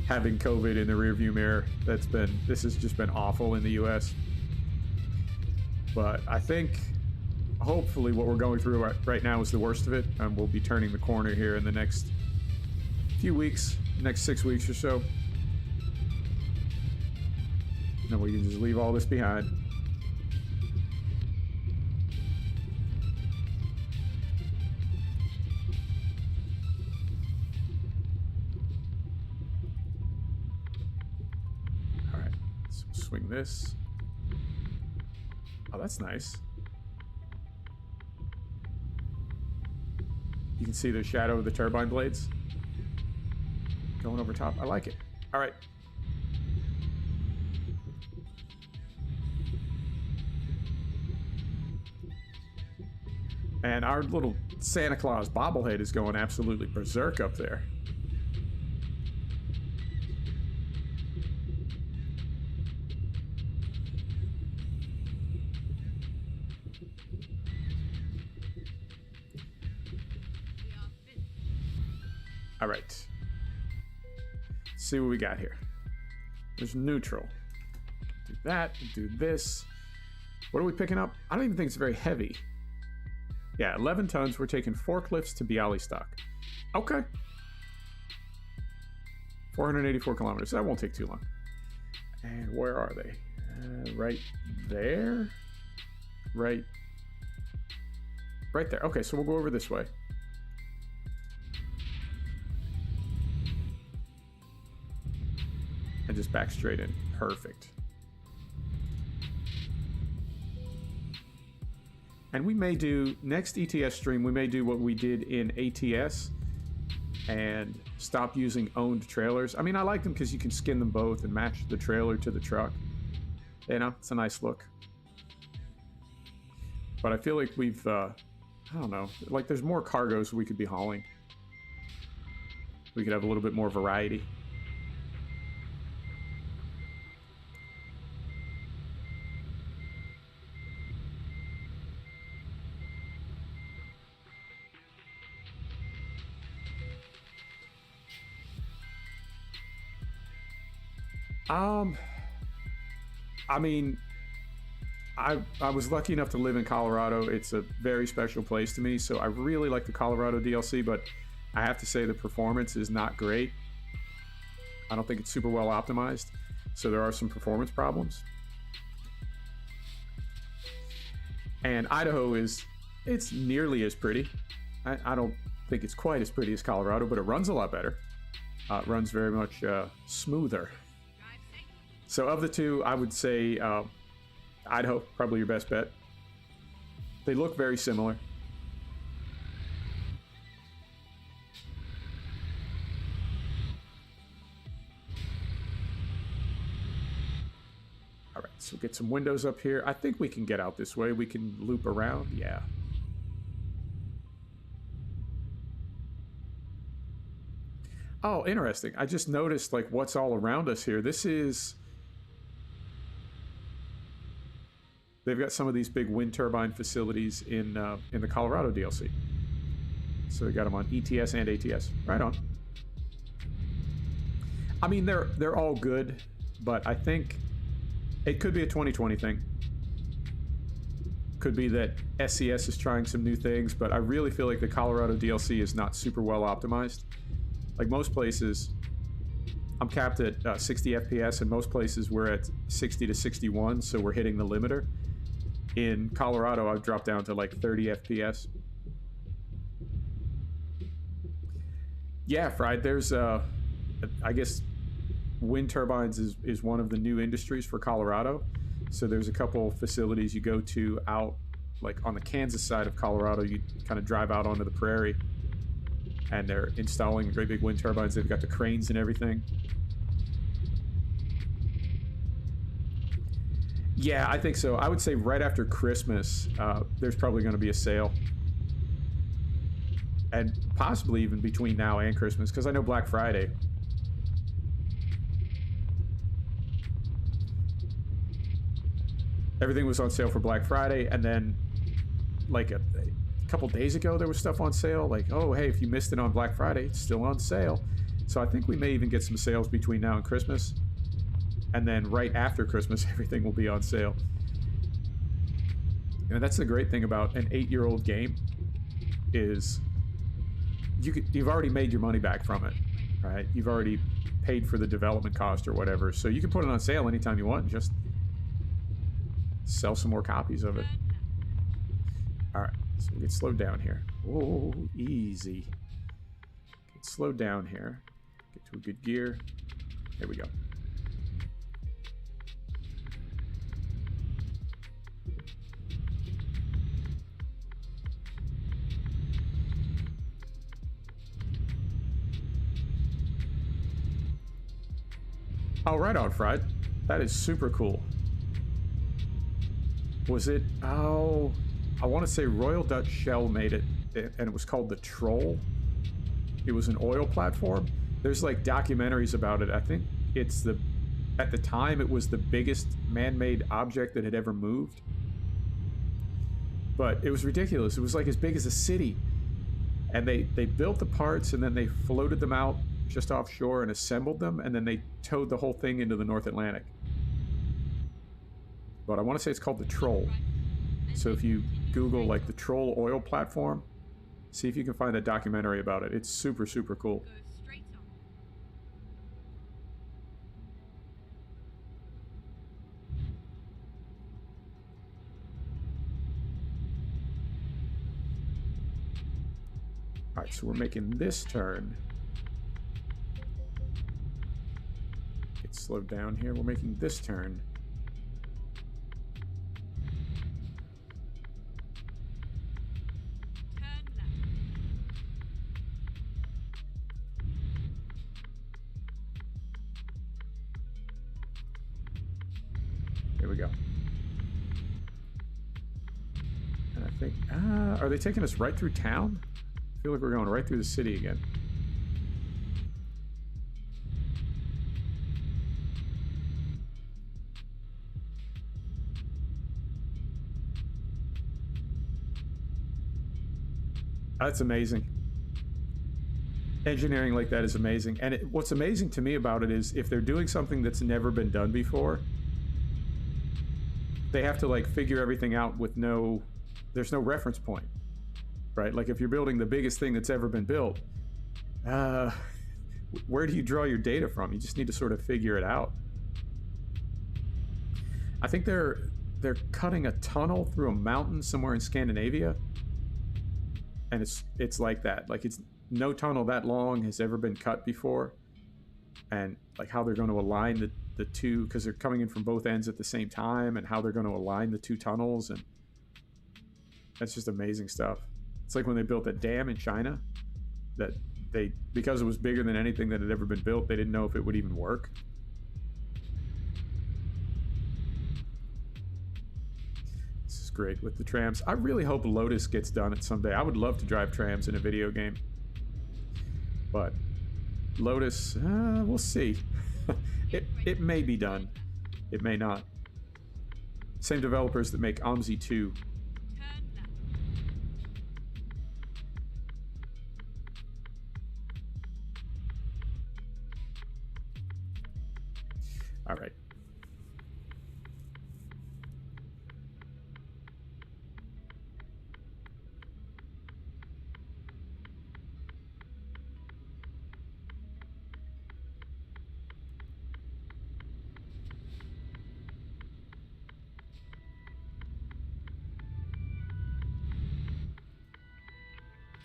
having COVID in the rearview mirror. This has just been awful in the U.S. But I think, hopefully, what we're going through right now is the worst of it, and we'll be turning the corner here in the next few weeks, next 6 weeks or so. And then we can just leave all this behind. Swing this. Oh, that's nice. You can see the shadow of the turbine blades going over top. I like it. All right. And our little Santa Claus bobblehead is going absolutely berserk up there. All right. Let's see what we got here. There's neutral. Do that, do this. What are we picking up? I don't even think it's very heavy. Yeah, 11 tons. We're taking forklifts to Bialystok. Okay. 484 kilometers. That won't take too long. And where are they? Right there? Right there. Okay, so we'll go over this way. And just back straight in. Perfect. And we may do, next ETS stream, we may do what we did in ATS and stop using owned trailers. I mean, I like them because you can skin them both and match the trailer to the truck. You know, it's a nice look. But I feel like we've, I don't know, like there's more cargoes we could be hauling. We could have a little bit more variety. I mean, I was lucky enough to live in Colorado. It's a very special place to me, so I really like the Colorado DLC, but I have to say the performance is not great. I don't think it's super well optimized, so there are some performance problems. And Idaho it's nearly as pretty. I don't think it's quite as pretty as Colorado, but it runs a lot better. It runs very much smoother. So of the two, I would say Idaho, probably your best bet. They look very similar. All right, so get some windows up here. I think we can get out this way. We can loop around, yeah. Oh, interesting. I just noticed like what's all around us here. This is... They've got some of these big wind turbine facilities in the Colorado DLC. So they got them on ETS and ATS. Right on. I mean, they're all good, but I think it could be a 2020 thing. Could be that SCS is trying some new things, but I really feel like the Colorado DLC is not super well optimized. Like most places, I'm capped at 60 FPS, and most places we're at 60 to 61, so we're hitting the limiter. In Colorado, I've dropped down to like 30 FPS. Yeah, Fried, there's, I guess, wind turbines is one of the new industries for Colorado. So there's a couple facilities you go to out, like on the Kansas side of Colorado, you kind of drive out onto the prairie, and they're installing great big wind turbines. They've got the cranes and everything. Yeah, I think so. I would say right after Christmas, there's probably going to be a sale. And possibly even between now and Christmas, because I know Black Friday. Everything was on sale for Black Friday, and then like a couple days ago there was stuff on sale. Like, oh, hey, if you missed it on Black Friday, it's still on sale. So I think we may even get some sales between now and Christmas. And then right after Christmas, everything will be on sale. And that's the great thing about an 8-year-old game is you've already made your money back from it, right? You've already paid for the development cost or whatever. So you can put it on sale anytime you want and just sell some more copies of it. All right, so we get slowed down here. Whoa, easy. Get slowed down here. Get to a good gear. There we go. Oh, right on, Fried. That is super cool. Was it... Oh... I want to say Royal Dutch Shell made it, and it was called the Troll. It was an oil platform. There's like documentaries about it. I think it's the... At the time, it was the biggest man-made object that had ever moved. But it was ridiculous. It was like as big as a city. And they built the parts, and then they floated them out just offshore and assembled them, and then they towed the whole thing into the North Atlantic. But I want to say it's called the Troll. So if you Google like the Troll oil platform, see if you can find a documentary about it. It's super, super cool. Alright, so we're making this turn. Get slowed down here. We're making this turn. Here we go. And I think... are they taking us right through town? I feel like we're going right through the city again. That's amazing. Engineering like that is amazing. And what's amazing to me about it is if they're doing something that's never been done before, they have to like figure everything out with there's no reference point, right? Like if you're building the biggest thing that's ever been built, where do you draw your data from? You just need to sort of figure it out. I think they're cutting a tunnel through a mountain somewhere in Scandinavia, and it's like that. Like it's no tunnel that long has ever been cut before, and like how they're going to align the two, because they're coming in from both ends at the same time, and how they're going to align the two tunnels, and that's just amazing stuff. It's like when they built that dam in China, that because it was bigger than anything that had ever been built, they didn't know if it would even work. This is great with the trams. I really hope Lotus gets done at someday. I would love to drive trams in a video game, but Lotus, we'll see. It may be done. It may not. Same developers that make OMSI 2. All right.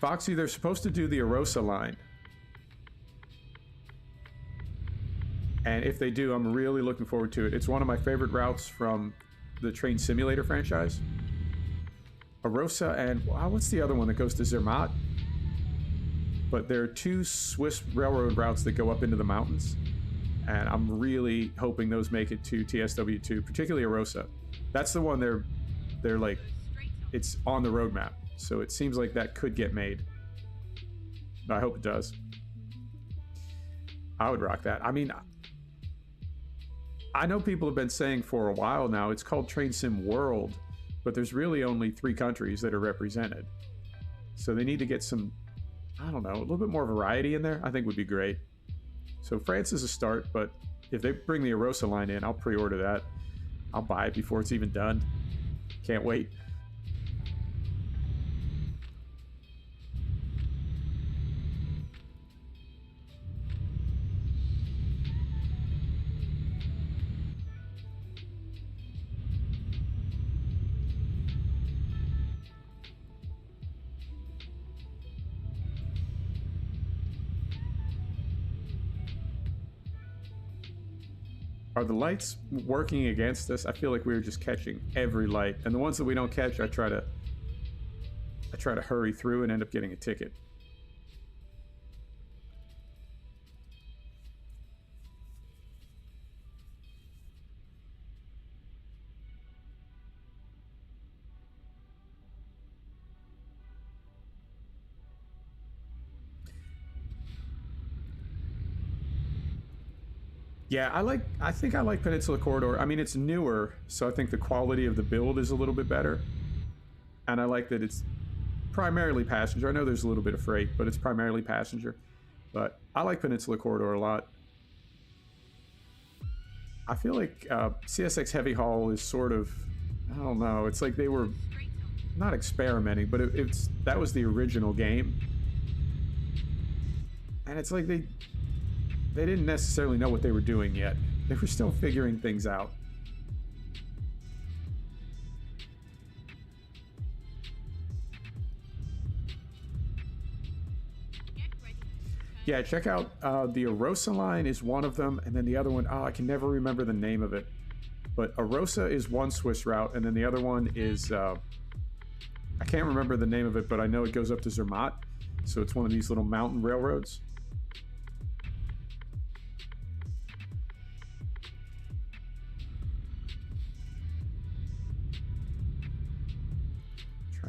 Foxy, they're supposed to do the Arosa line. And if they do, I'm really looking forward to it. It's one of my favorite routes from the Train Simulator franchise. Arosa and... what's the other one that goes to Zermatt? But there are two Swiss railroad routes that go up into the mountains. And I'm really hoping those make it to TSW2, particularly Arosa. That's the one they're like... it's on the roadmap. So it seems like that could get made. I hope it does. I would rock that. I mean... I know people have been saying for a while now it's called Train Sim World, but there's really only 3 countries that are represented. So they need to get some, I don't know, a little bit more variety in there. I think would be great. So France is a start, but if they bring the Arosa line in, I'll pre-order that. I'll buy it before it's even done. Can't wait. Are the lights working against us? I feel like we're just catching every light. And the ones that we don't catch, I try to hurry through and end up getting a ticket. Yeah, I think I like Peninsula Corridor. I mean, it's newer, so I think the quality of the build is a little bit better. And I like that it's primarily passenger. I know there's a little bit of freight, but it's primarily passenger. But I like Peninsula Corridor a lot. I feel like CSX Heavy Haul is sort of, I don't know, it's like they were not experimenting, but that was the original game. And it's like they didn't necessarily know what they were doing yet. They were still figuring things out. Yeah, check out the Arosa line is one of them, and then the other one, I can never remember the name of it. But Arosa is one Swiss route, and then the other one is, I can't remember the name of it, but I know it goes up to Zermatt. So it's one of these little mountain railroads.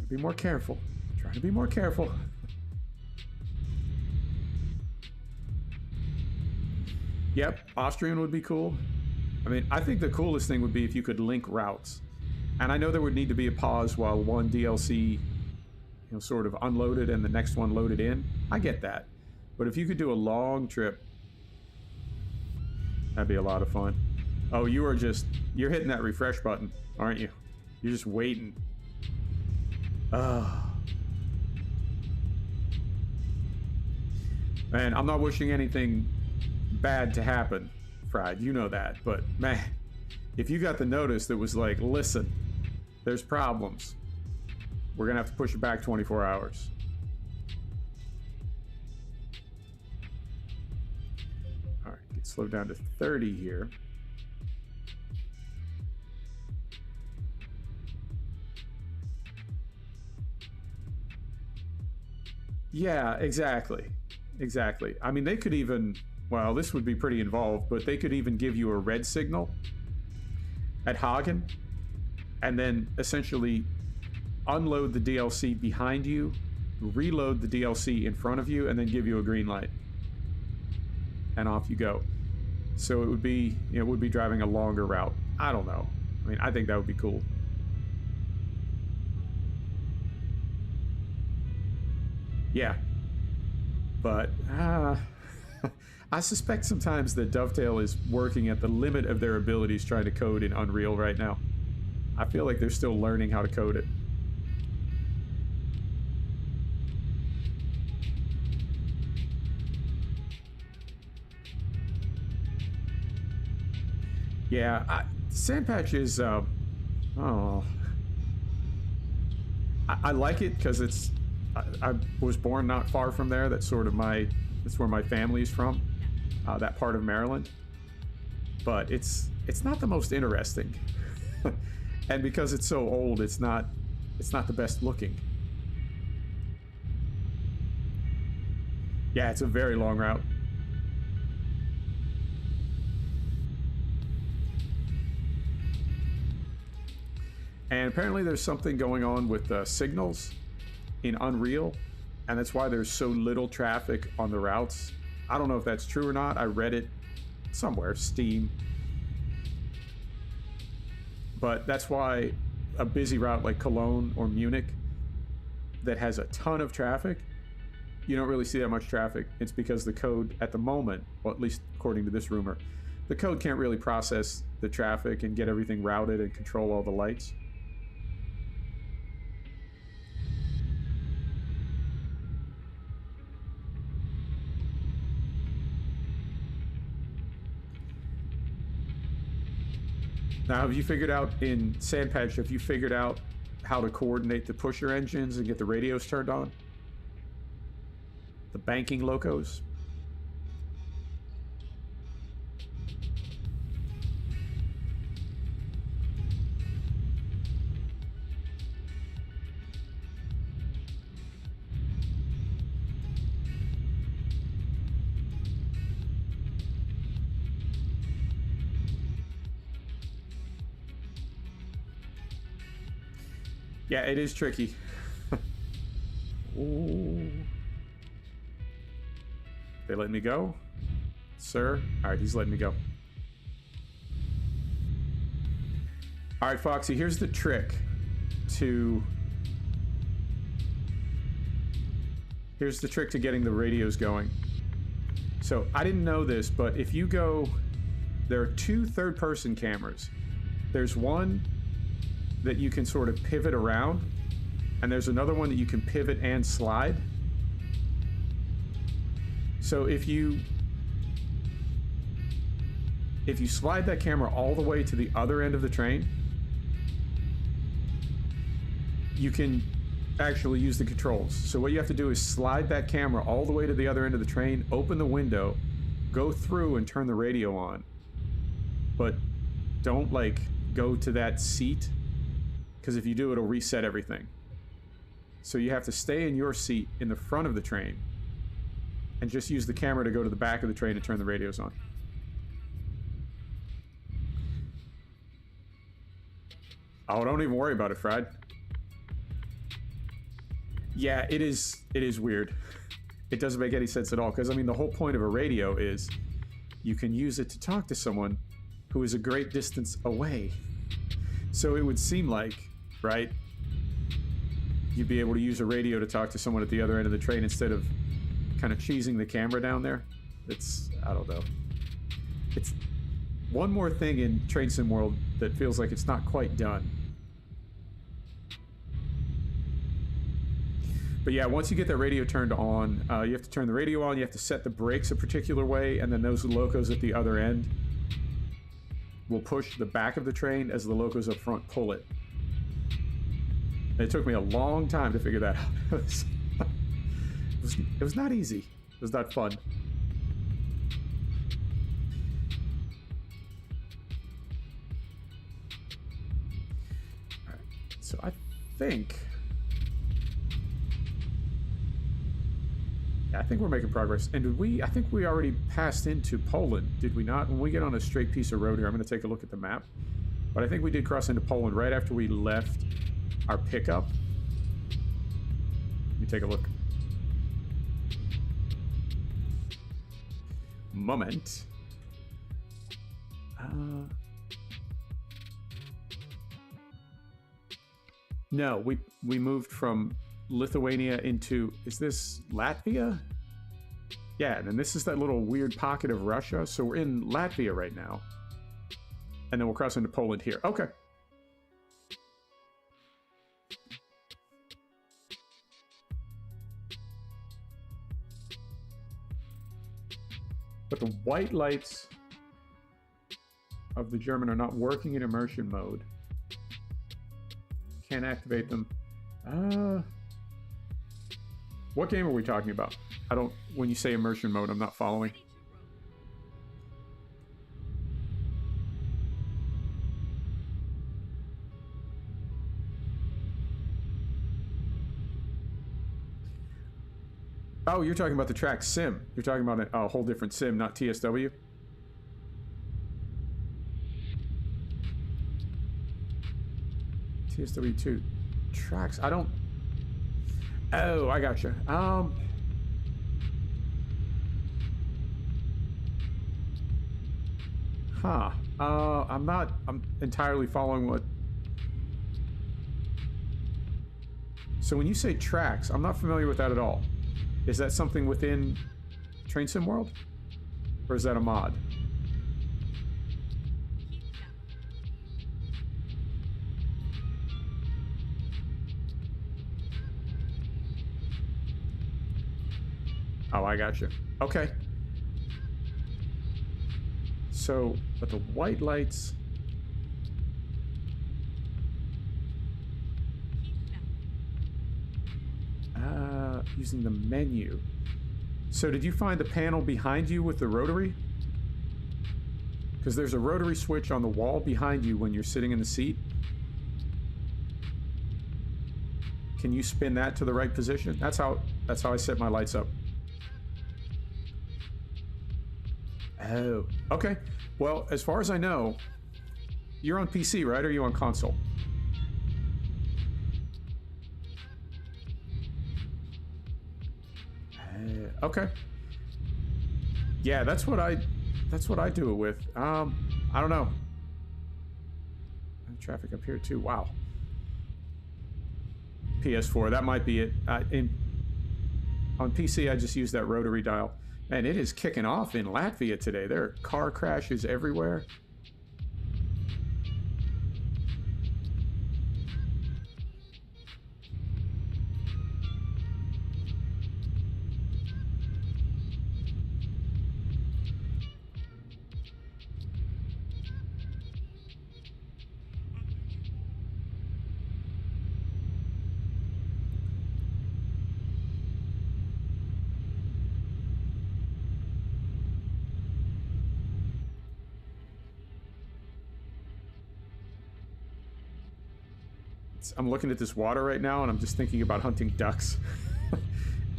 Be more careful. Try to be more careful. Yep, Austrian would be cool. I mean, I think the coolest thing would be if you could link routes. And I know there would need to be a pause while one DLC, sort of unloaded and the next one loaded in. I get that. But if you could do a long trip, that'd be a lot of fun. Oh, you're hitting that refresh button, aren't you? You're just waiting. Man, I'm not wishing anything bad to happen, Fried. You know that. But, man, if you got the notice that was like, listen, there's problems. We're going to have to push it back 24 hours. All right, get slowed down to 30 here. Yeah, exactly. Exactly. I mean, they could even, well, this would be pretty involved, but they could even give you a red signal at Hagen and then essentially unload the DLC behind you, reload the DLC in front of you, and then give you a green light. And off you go. So it would be, driving a longer route. I don't know. I mean, I think that would be cool. Yeah, but I suspect sometimes that Dovetail is working at the limit of their abilities trying to code in Unreal right now. I feel like they're still learning how to code it. Yeah, Sandpatch is, I like it because it's, I was born not far from there. That's sort of that's where my family's from, that part of Maryland. But it's not the most interesting. And because it's so old, it's not the best looking. Yeah, it's a very long route. And apparently there's something going on with signals in Unreal, and that's why there's so little traffic on the routes. I don't know if that's true or not. I read it somewhere, Steam. But that's why a busy route like Cologne or Munich that has a ton of traffic, you don't really see that much traffic. It's because the code at the moment, well, at least according to this rumor, the code can't really process the traffic and get everything routed and control all the lights. Now, have you figured out in Sandpatch, have you figured out how to coordinate the pusher engines and get the radios turned on? The banking locos? Yeah, it is tricky. Ooh. They letting me go? Sir? Alright, he's letting me go. Alright, Foxy, here's the trick to... Here's the trick to getting the radios going. So, I didn't know this, but if you go... There are 2 third-person cameras. There's one that you can sort of pivot around, and there's another one that you can pivot and slide. So if you slide that camera all the way to the other end of the train, you can actually use the controls. So what you have to do is slide that camera all the way to the other end of the train, open the window, go through and turn the radio on. But don't like go to that seat, because if you do, it'll reset everything. So you have to stay in your seat in the front of the train and just use the camera to go to the back of the train and turn the radios on. Oh, don't even worry about it, Fried. Yeah, it is weird. It doesn't make any sense at all, because I mean the whole point of a radio is you can use it to talk to someone who is a great distance away. So it would seem like, right, you'd be able to use a radio to talk to someone at the other end of the train instead of kind of cheesing the camera down there. It's, I don't know. It's one more thing in Train Sim World that feels like it's not quite done. But yeah, once you get that radio turned on, you have to turn the radio on, you have to set the brakes a particular way, and then those locos at the other end will push the back of the train as the locos up front pull it. And it took me a long time to figure that out. It was not easy. It was not fun. All right, so I think we're making progress. And did we, I think we already passed into Poland, did we not? When we get on a straight piece of road here, I'm going to take a look at the map. But I think we did cross into Poland right after we left our pickup. Let me take a look. Moment. No, we moved from Lithuania into, is this Latvia? Yeah, and then this is that little weird pocket of Russia. So we're in Latvia right now. And then we'll cross into Poland here. Okay. But the white lights of the German are not working in immersion mode. Can't activate them. What game are we talking about? I don't. When you say immersion mode, I'm not following. Ready to roll. Oh, you're talking about the track sim. You're talking about a whole different sim, not TSW. TSW2 tracks. I don't. Oh, I gotcha. Huh. I'm entirely following what. So when you say tracks, I'm not familiar with that at all. Is that something within Train Sim World? Or is that a mod? Keep level. Oh, I gotcha. Okay. So, but the white lights. Keep level. Using the menu. So did you find the panel behind you with the rotary? Because there's a rotary switch on the wall behind you when you're sitting in the seat. Can you spin that to the right position? That's how I set my lights up. Oh, okay. Well, as far as I know, you're on PC, right? Or are you on console? Okay. Yeah, that's what I do it with. I don't know. Traffic up here too. Wow. PS4, that might be it. On PC, I just use that rotary dial. And it is kicking off in Latvia today. There are car crashes everywhere. I'm looking at this water right now, and I'm just thinking about hunting ducks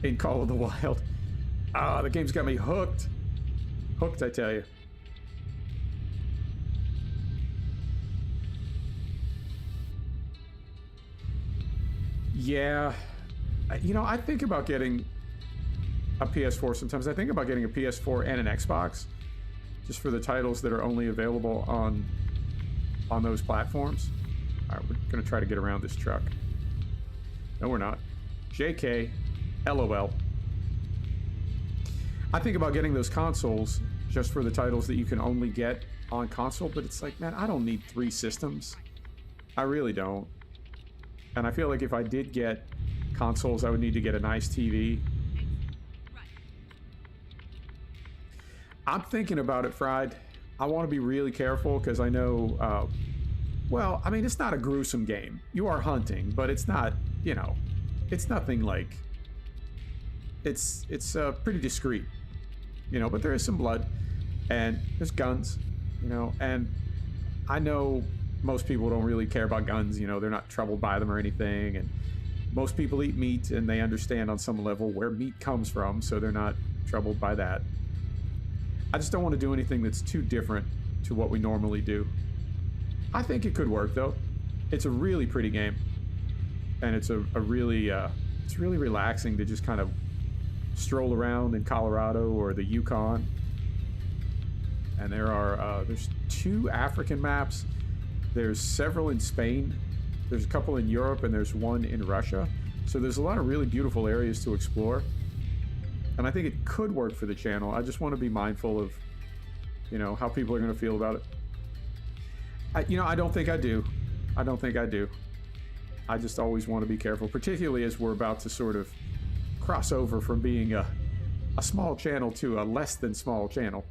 in Call of the Wild. Ah, the game's got me hooked. Hooked, I tell you. Yeah. You know, I think about getting a PS4 sometimes. I think about getting a PS4 and an Xbox, just for the titles that are only available on those platforms. All right, we're going to try to get around this truck. No, we're not. JK, LOL. I think about getting those consoles just for the titles that you can only get on console, but it's like, man, I don't need 3 systems. I really don't. And I feel like if I did get consoles, I would need to get a nice TV. Right. I'm thinking about it, Fried. I want to be really careful because I know... well, I mean, it's not a gruesome game. You are hunting, but it's not, you know, it's nothing like... It's pretty discreet, you know, but there is some blood, and there's guns, you know, and I know most people don't really care about guns, you know, they're not troubled by them or anything, and most people eat meat, and they understand on some level where meat comes from, so they're not troubled by that. I just don't want to do anything that's too different to what we normally do. I think it could work, though. It's a really pretty game, and it's a really it's really relaxing to just kind of stroll around in Colorado or the Yukon. And there's 2 African maps. There's several in Spain. There's a couple in Europe, and there's one in Russia. So there's a lot of really beautiful areas to explore. And I think it could work for the channel. I just want to be mindful of, you know, how people are going to feel about it. You know, I don't think I do. I don't think I do. I just always want to be careful, particularly as we're about to sort of cross over from being a small channel to a less than small channel.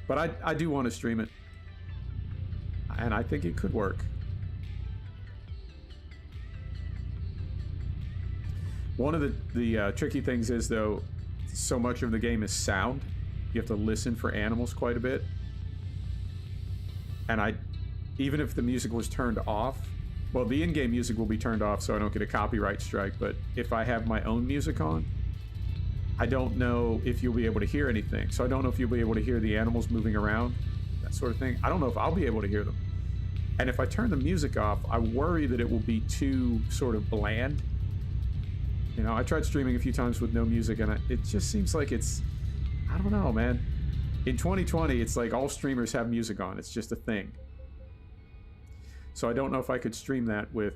But I do want to stream it. And I think it could work. One of the tricky things is, though, so much of the game is sound. You have to listen for animals quite a bit. And even if the music was turned off, well, the in-game music will be turned off so I don't get a copyright strike, but if I have my own music on, I don't know if you'll be able to hear anything. So I don't know if you'll be able to hear the animals moving around, that sort of thing. I don't know if I'll be able to hear them. And if I turn the music off, I worry that it will be too sort of bland. You know, I tried streaming a few times with no music, and it just seems like it's... I don't know, man. In 2020, it's like all streamers have music on. It's just a thing. So I don't know if I could stream that with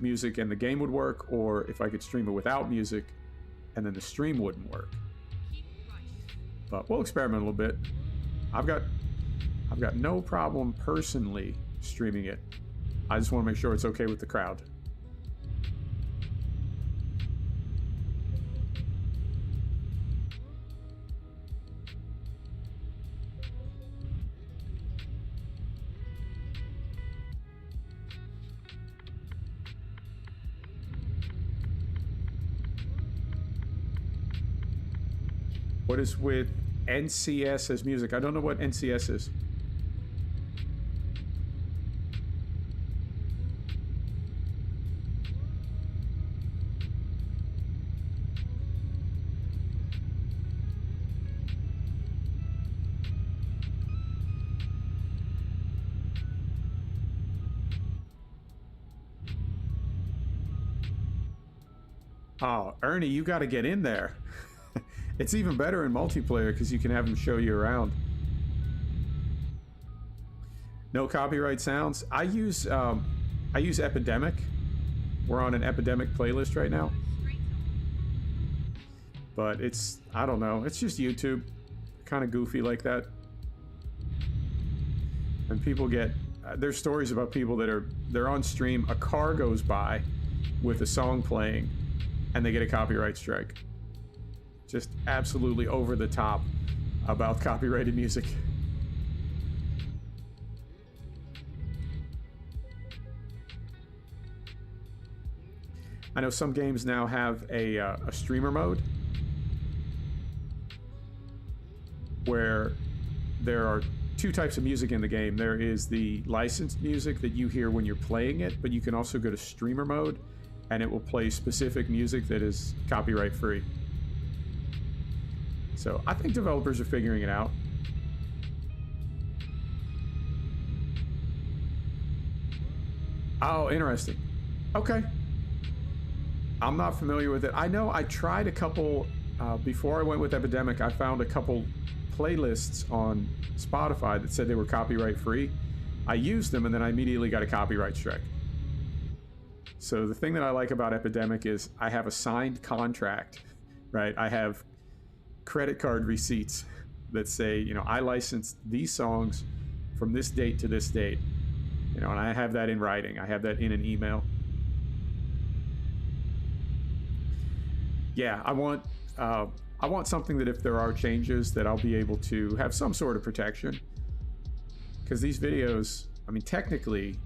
music and the game would work, or if I could stream it without music and then the stream wouldn't work. But we'll experiment a little bit. I've got no problem personally streaming it. I just want to make sure it's okay with the crowd. What is with NCS as music? I don't know what NCS is. Oh, Ernie, you got to get in there. It's even better in multiplayer because you can have them show you around. No copyright sounds. I use Epidemic. We're on an Epidemic playlist right now. But it's, I don't know, it's just YouTube. Kind of goofy like that. And people get, there's stories about people that they're on stream, a car goes by with a song playing, and they get a copyright strike. Just absolutely over the top about copyrighted music. I know some games now have a streamer mode where there are two types of music in the game. There is the licensed music that you hear when you're playing it, but you can also go to streamer mode and it will play specific music that is copyright free. So I think developers are figuring it out. Oh, interesting. Okay. I'm not familiar with it. I know I tried a couple, before I went with Epidemic, I found a couple playlists on Spotify that said they were copyright free. I used them and then I immediately got a copyright strike. So the thing that I like about Epidemic is I have a signed contract, right? I have credit card receipts that say, you know, I licensed these songs from this date to this date, you know, and I have that in writing. I have that in an email. Yeah, I want something that if there are changes that I'll be able to have some sort of protection, because these videos, I mean, technically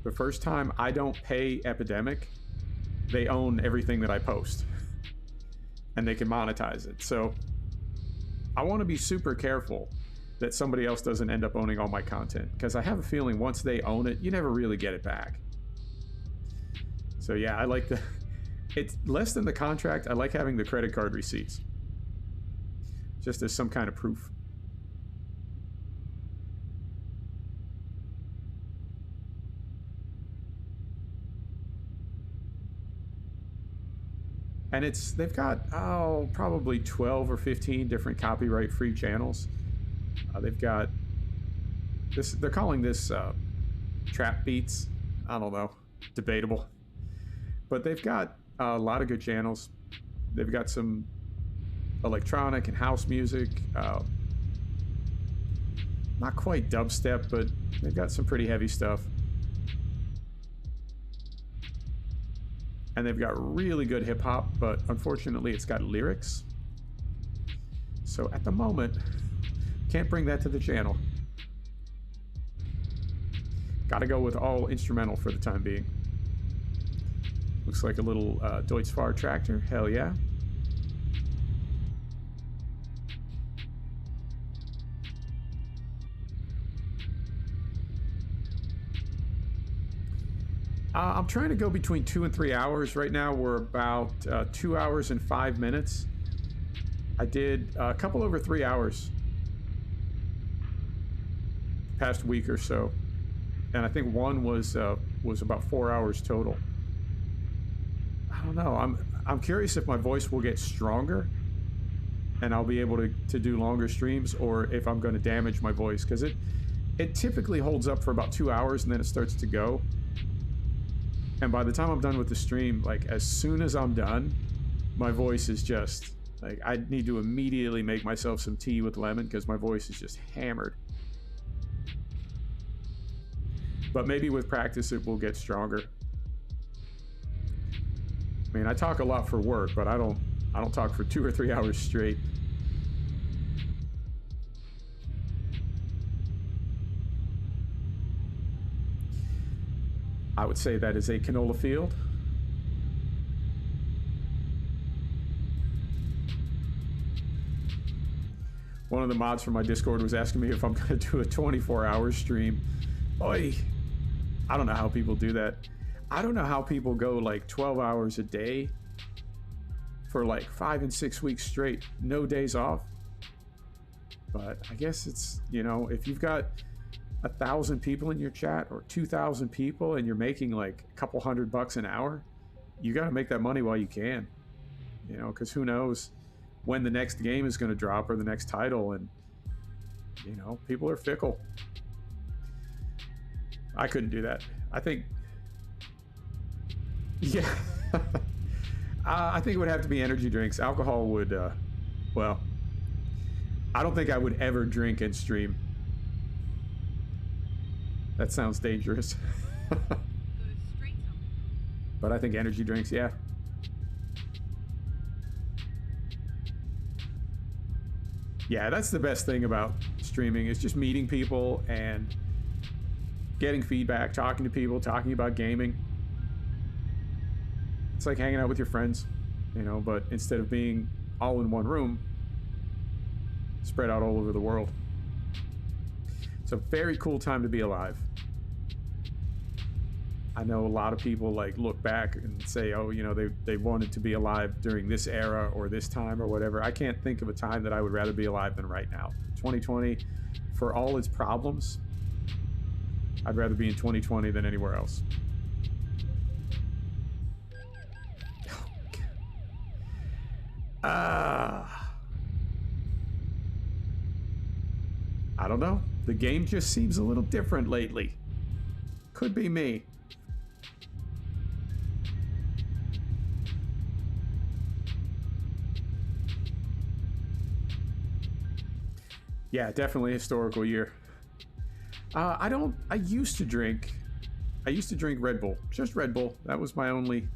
the first time I don't pay Epidemic, they own everything that I post. And they can monetize it. So I want to be super careful that somebody else doesn't end up owning all my content, because I have a feeling once they own it, you never really get it back. So yeah, I like it's less than the contract. I like having the credit card receipts just as some kind of proof. And they've got, probably 12 or 15 different copyright-free channels. They've got this, they're calling this trap beats. I don't know, debatable. But they've got a lot of good channels. They've got some electronic and house music. Not quite dubstep, but they've got some pretty heavy stuff. And they've got really good hip-hop, but unfortunately it's got lyrics. So at the moment, can't bring that to the channel. Gotta go with all instrumental for the time being. Looks like a little Deutz-Fahr tractor. Hell yeah. I'm trying to go between 2 and 3 hours. Right now we're about 2 hours and 5 minutes. I did a couple over 3 hours past week or so, and I think one was about 4 hours total. I don't know. I'm curious if my voice will get stronger and I'll be able to do longer streams, or if I'm going to damage my voice, because it typically holds up for about 2 hours and then it starts to go. And by the time I'm done with the stream, like as soon as I'm done, my voice is just like, I need to immediately make myself some tea with lemon because my voice is just hammered. But maybe with practice it will get stronger. I mean, I talk a lot for work, but I don't talk for 2 or 3 hours straight. I would say that is a canola field. One of the mods from my Discord was asking me if I'm going to do a 24-hour stream. Oy, I don't know how people do that. I don't know how people go like 12 hours a day for like 5 and 6 weeks straight, no days off. But I guess it's, you know, if you've got 1,000 people in your chat or 2,000 people and you're making like a couple $100 an hour, you got to make that money while you can, you know, because who knows when the next game is going to drop or the next title, and you know, people are fickle. I couldn't do that. I think, yeah, I think it would have to be energy drinks. Alcohol would, well, I don't think I would ever drink and stream. That sounds dangerous. But I think energy drinks, yeah. Yeah, that's the best thing about streaming, is just meeting people and getting feedback, talking to people, talking about gaming. It's like hanging out with your friends, you know, but instead of being all in one room, spread out all over the world. It's a very cool time to be alive. I know a lot of people like look back and say, oh, you know, they wanted to be alive during this era or this time or whatever. I can't think of a time that I would rather be alive than right now. 2020, for all its problems, I'd rather be in 2020 than anywhere else. I don't know. The game just seems a little different lately. Could be me. Yeah, definitely a historical year. I used to drink Red Bull. Just Red Bull. That was my only,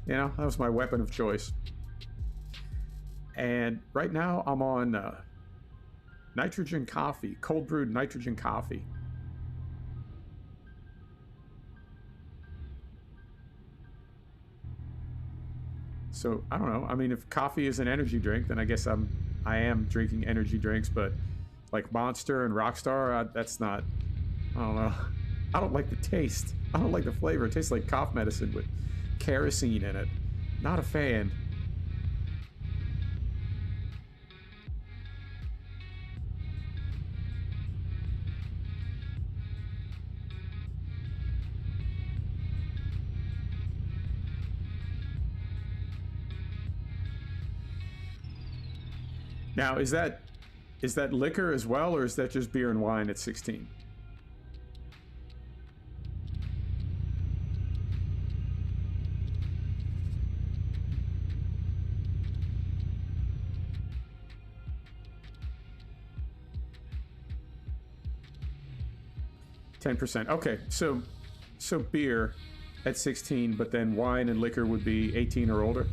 you know, that was my weapon of choice. And right now I'm on nitrogen coffee, cold brewed nitrogen coffee. So I don't know. I mean, if coffee is an energy drink, then I guess I am drinking energy drinks. But like Monster and Rockstar, that's not. I don't know. I don't like the taste. I don't like the flavor. It tastes like cough medicine with kerosene in it. Not a fan. Now, is that liquor as well, or is that just beer and wine at 16? %. Okay, so beer at 16, but then wine and liquor would be 18 or older.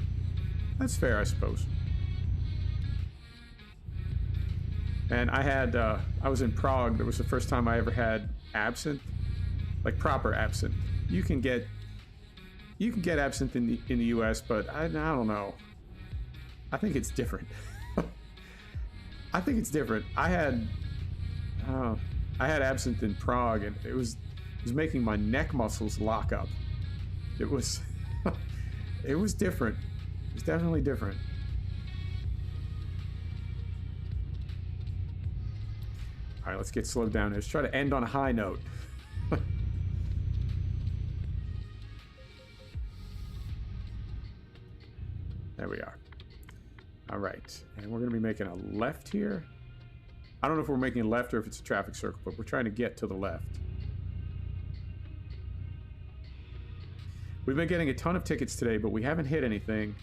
That's fair, I suppose. And I was in Prague. That was the first time I ever had absinthe, like proper absinthe. You can get You can get absinthe in the U.S., but I don't know. I think it's different. I think it's different. I had absinthe in Prague, and it was making my neck muscles lock up. It was it was different. It was definitely different. All right, let's get slowed down. Let's try to end on a high note. There we are. All right, and we're going to be making a left here. I don't know if we're making a left or if it's a traffic circle, but we're trying to get to the left. We've been getting a ton of tickets today, but we haven't hit anything,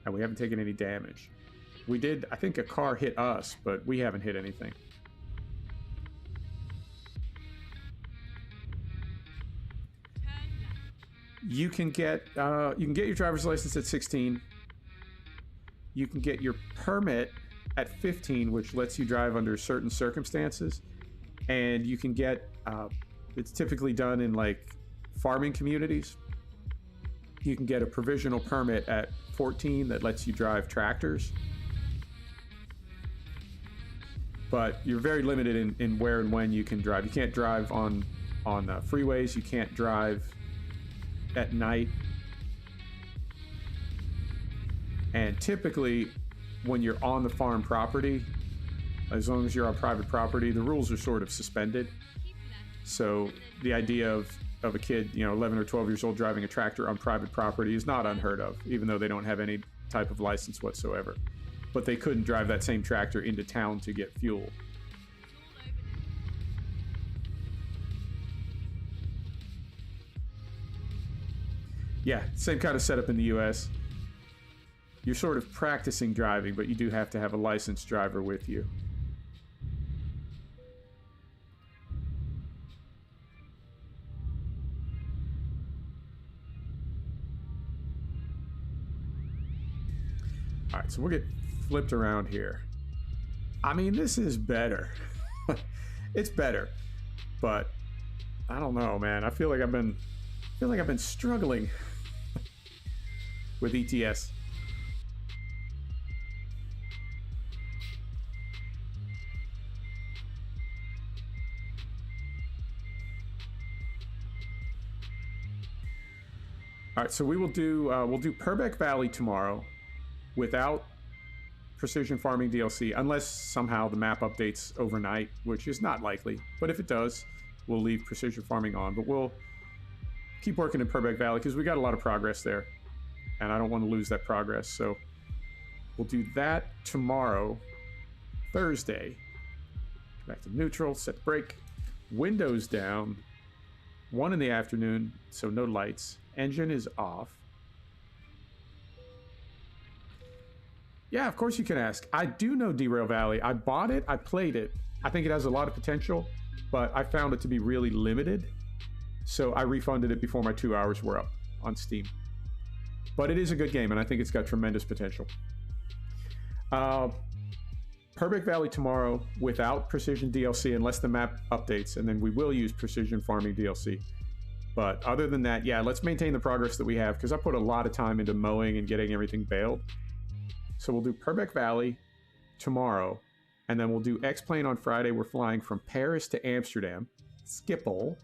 and we haven't taken any damage. We did, I think a car hit us, but we haven't hit anything. You can get your driver's license at 16. You can get your permit at 15, which lets you drive under certain circumstances. And you can get, it's typically done in like farming communities. You can get a provisional permit at 14 that lets you drive tractors. But you're very limited in where and when you can drive. You can't drive on freeways. You can't drive at night. And typically when you're on the farm property, as long as you're on private property, the rules are sort of suspended. So the idea of a kid, 11 or 12 years old driving a tractor on private property is not unheard of, even though they don't have any type of license whatsoever. But they couldn't drive that same tractor into town to get fuel. Yeah, same kind of setup in the US. You're sort of practicing driving, but you do have to have a licensed driver with you. All right, so we'll get flipped around here. I mean, this is better. It's better, but I don't know, man. I feel like I've been struggling with ETS. All right, so we'll do Purbeck Valley tomorrow without Precision Farming DLC, unless somehow the map updates overnight, which is not likely. But if it does, we'll leave Precision Farming on. But we'll keep working in Purbeck Valley because we got a lot of progress there, and I don't want to lose that progress. So we'll do that tomorrow, Thursday. Back to neutral, set brake, windows down, 1 in the afternoon, so no lights. Engine is off. Yeah, of course you can ask. I do know Derail Valley. I bought it, I played it. I think it has a lot of potential, but I found it to be really limited. So I refunded it before my 2 hours were up on Steam. But it is a good game, and I think it's got tremendous potential. Purbeck Valley tomorrow without Precision DLC, unless the map updates, and then we will use Precision Farming DLC. But other than that, yeah, let's maintain the progress that we have, because I put a lot of time into mowing and getting everything baled. So we'll do Purbeck Valley tomorrow, and then we'll do X-Plane on Friday. We're flying from Paris to Amsterdam. Schiphol.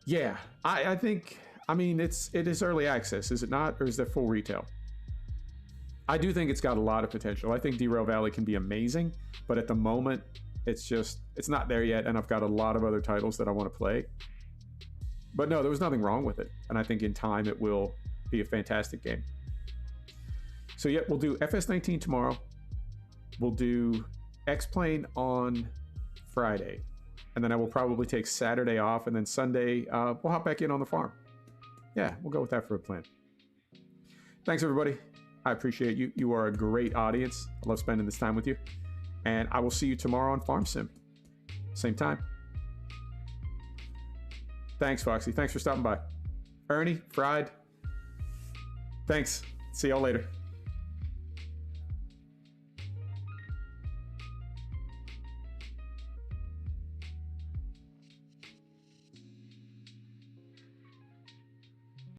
Yeah, I think, I mean, it is early access, is it not? Or is that full retail? I do think it's got a lot of potential. I think Derail Valley can be amazing, but at the moment, it's not there yet, and I've got a lot of other titles that I want to play. But no, there was nothing wrong with it, and I think in time it will be a fantastic game. So yeah, we'll do FS19 tomorrow. We'll do X-Plane on Friday, and then I will probably take Saturday off, and then Sunday we'll hop back in on the farm. Yeah, we'll go with that for a plan. Thanks, everybody. I appreciate you. You are a great audience. I love spending this time with you. And I will see you tomorrow on Farm Sim. Same time. Thanks, Foxy. Thanks for stopping by. Ernie, Fried. Thanks. See y'all later.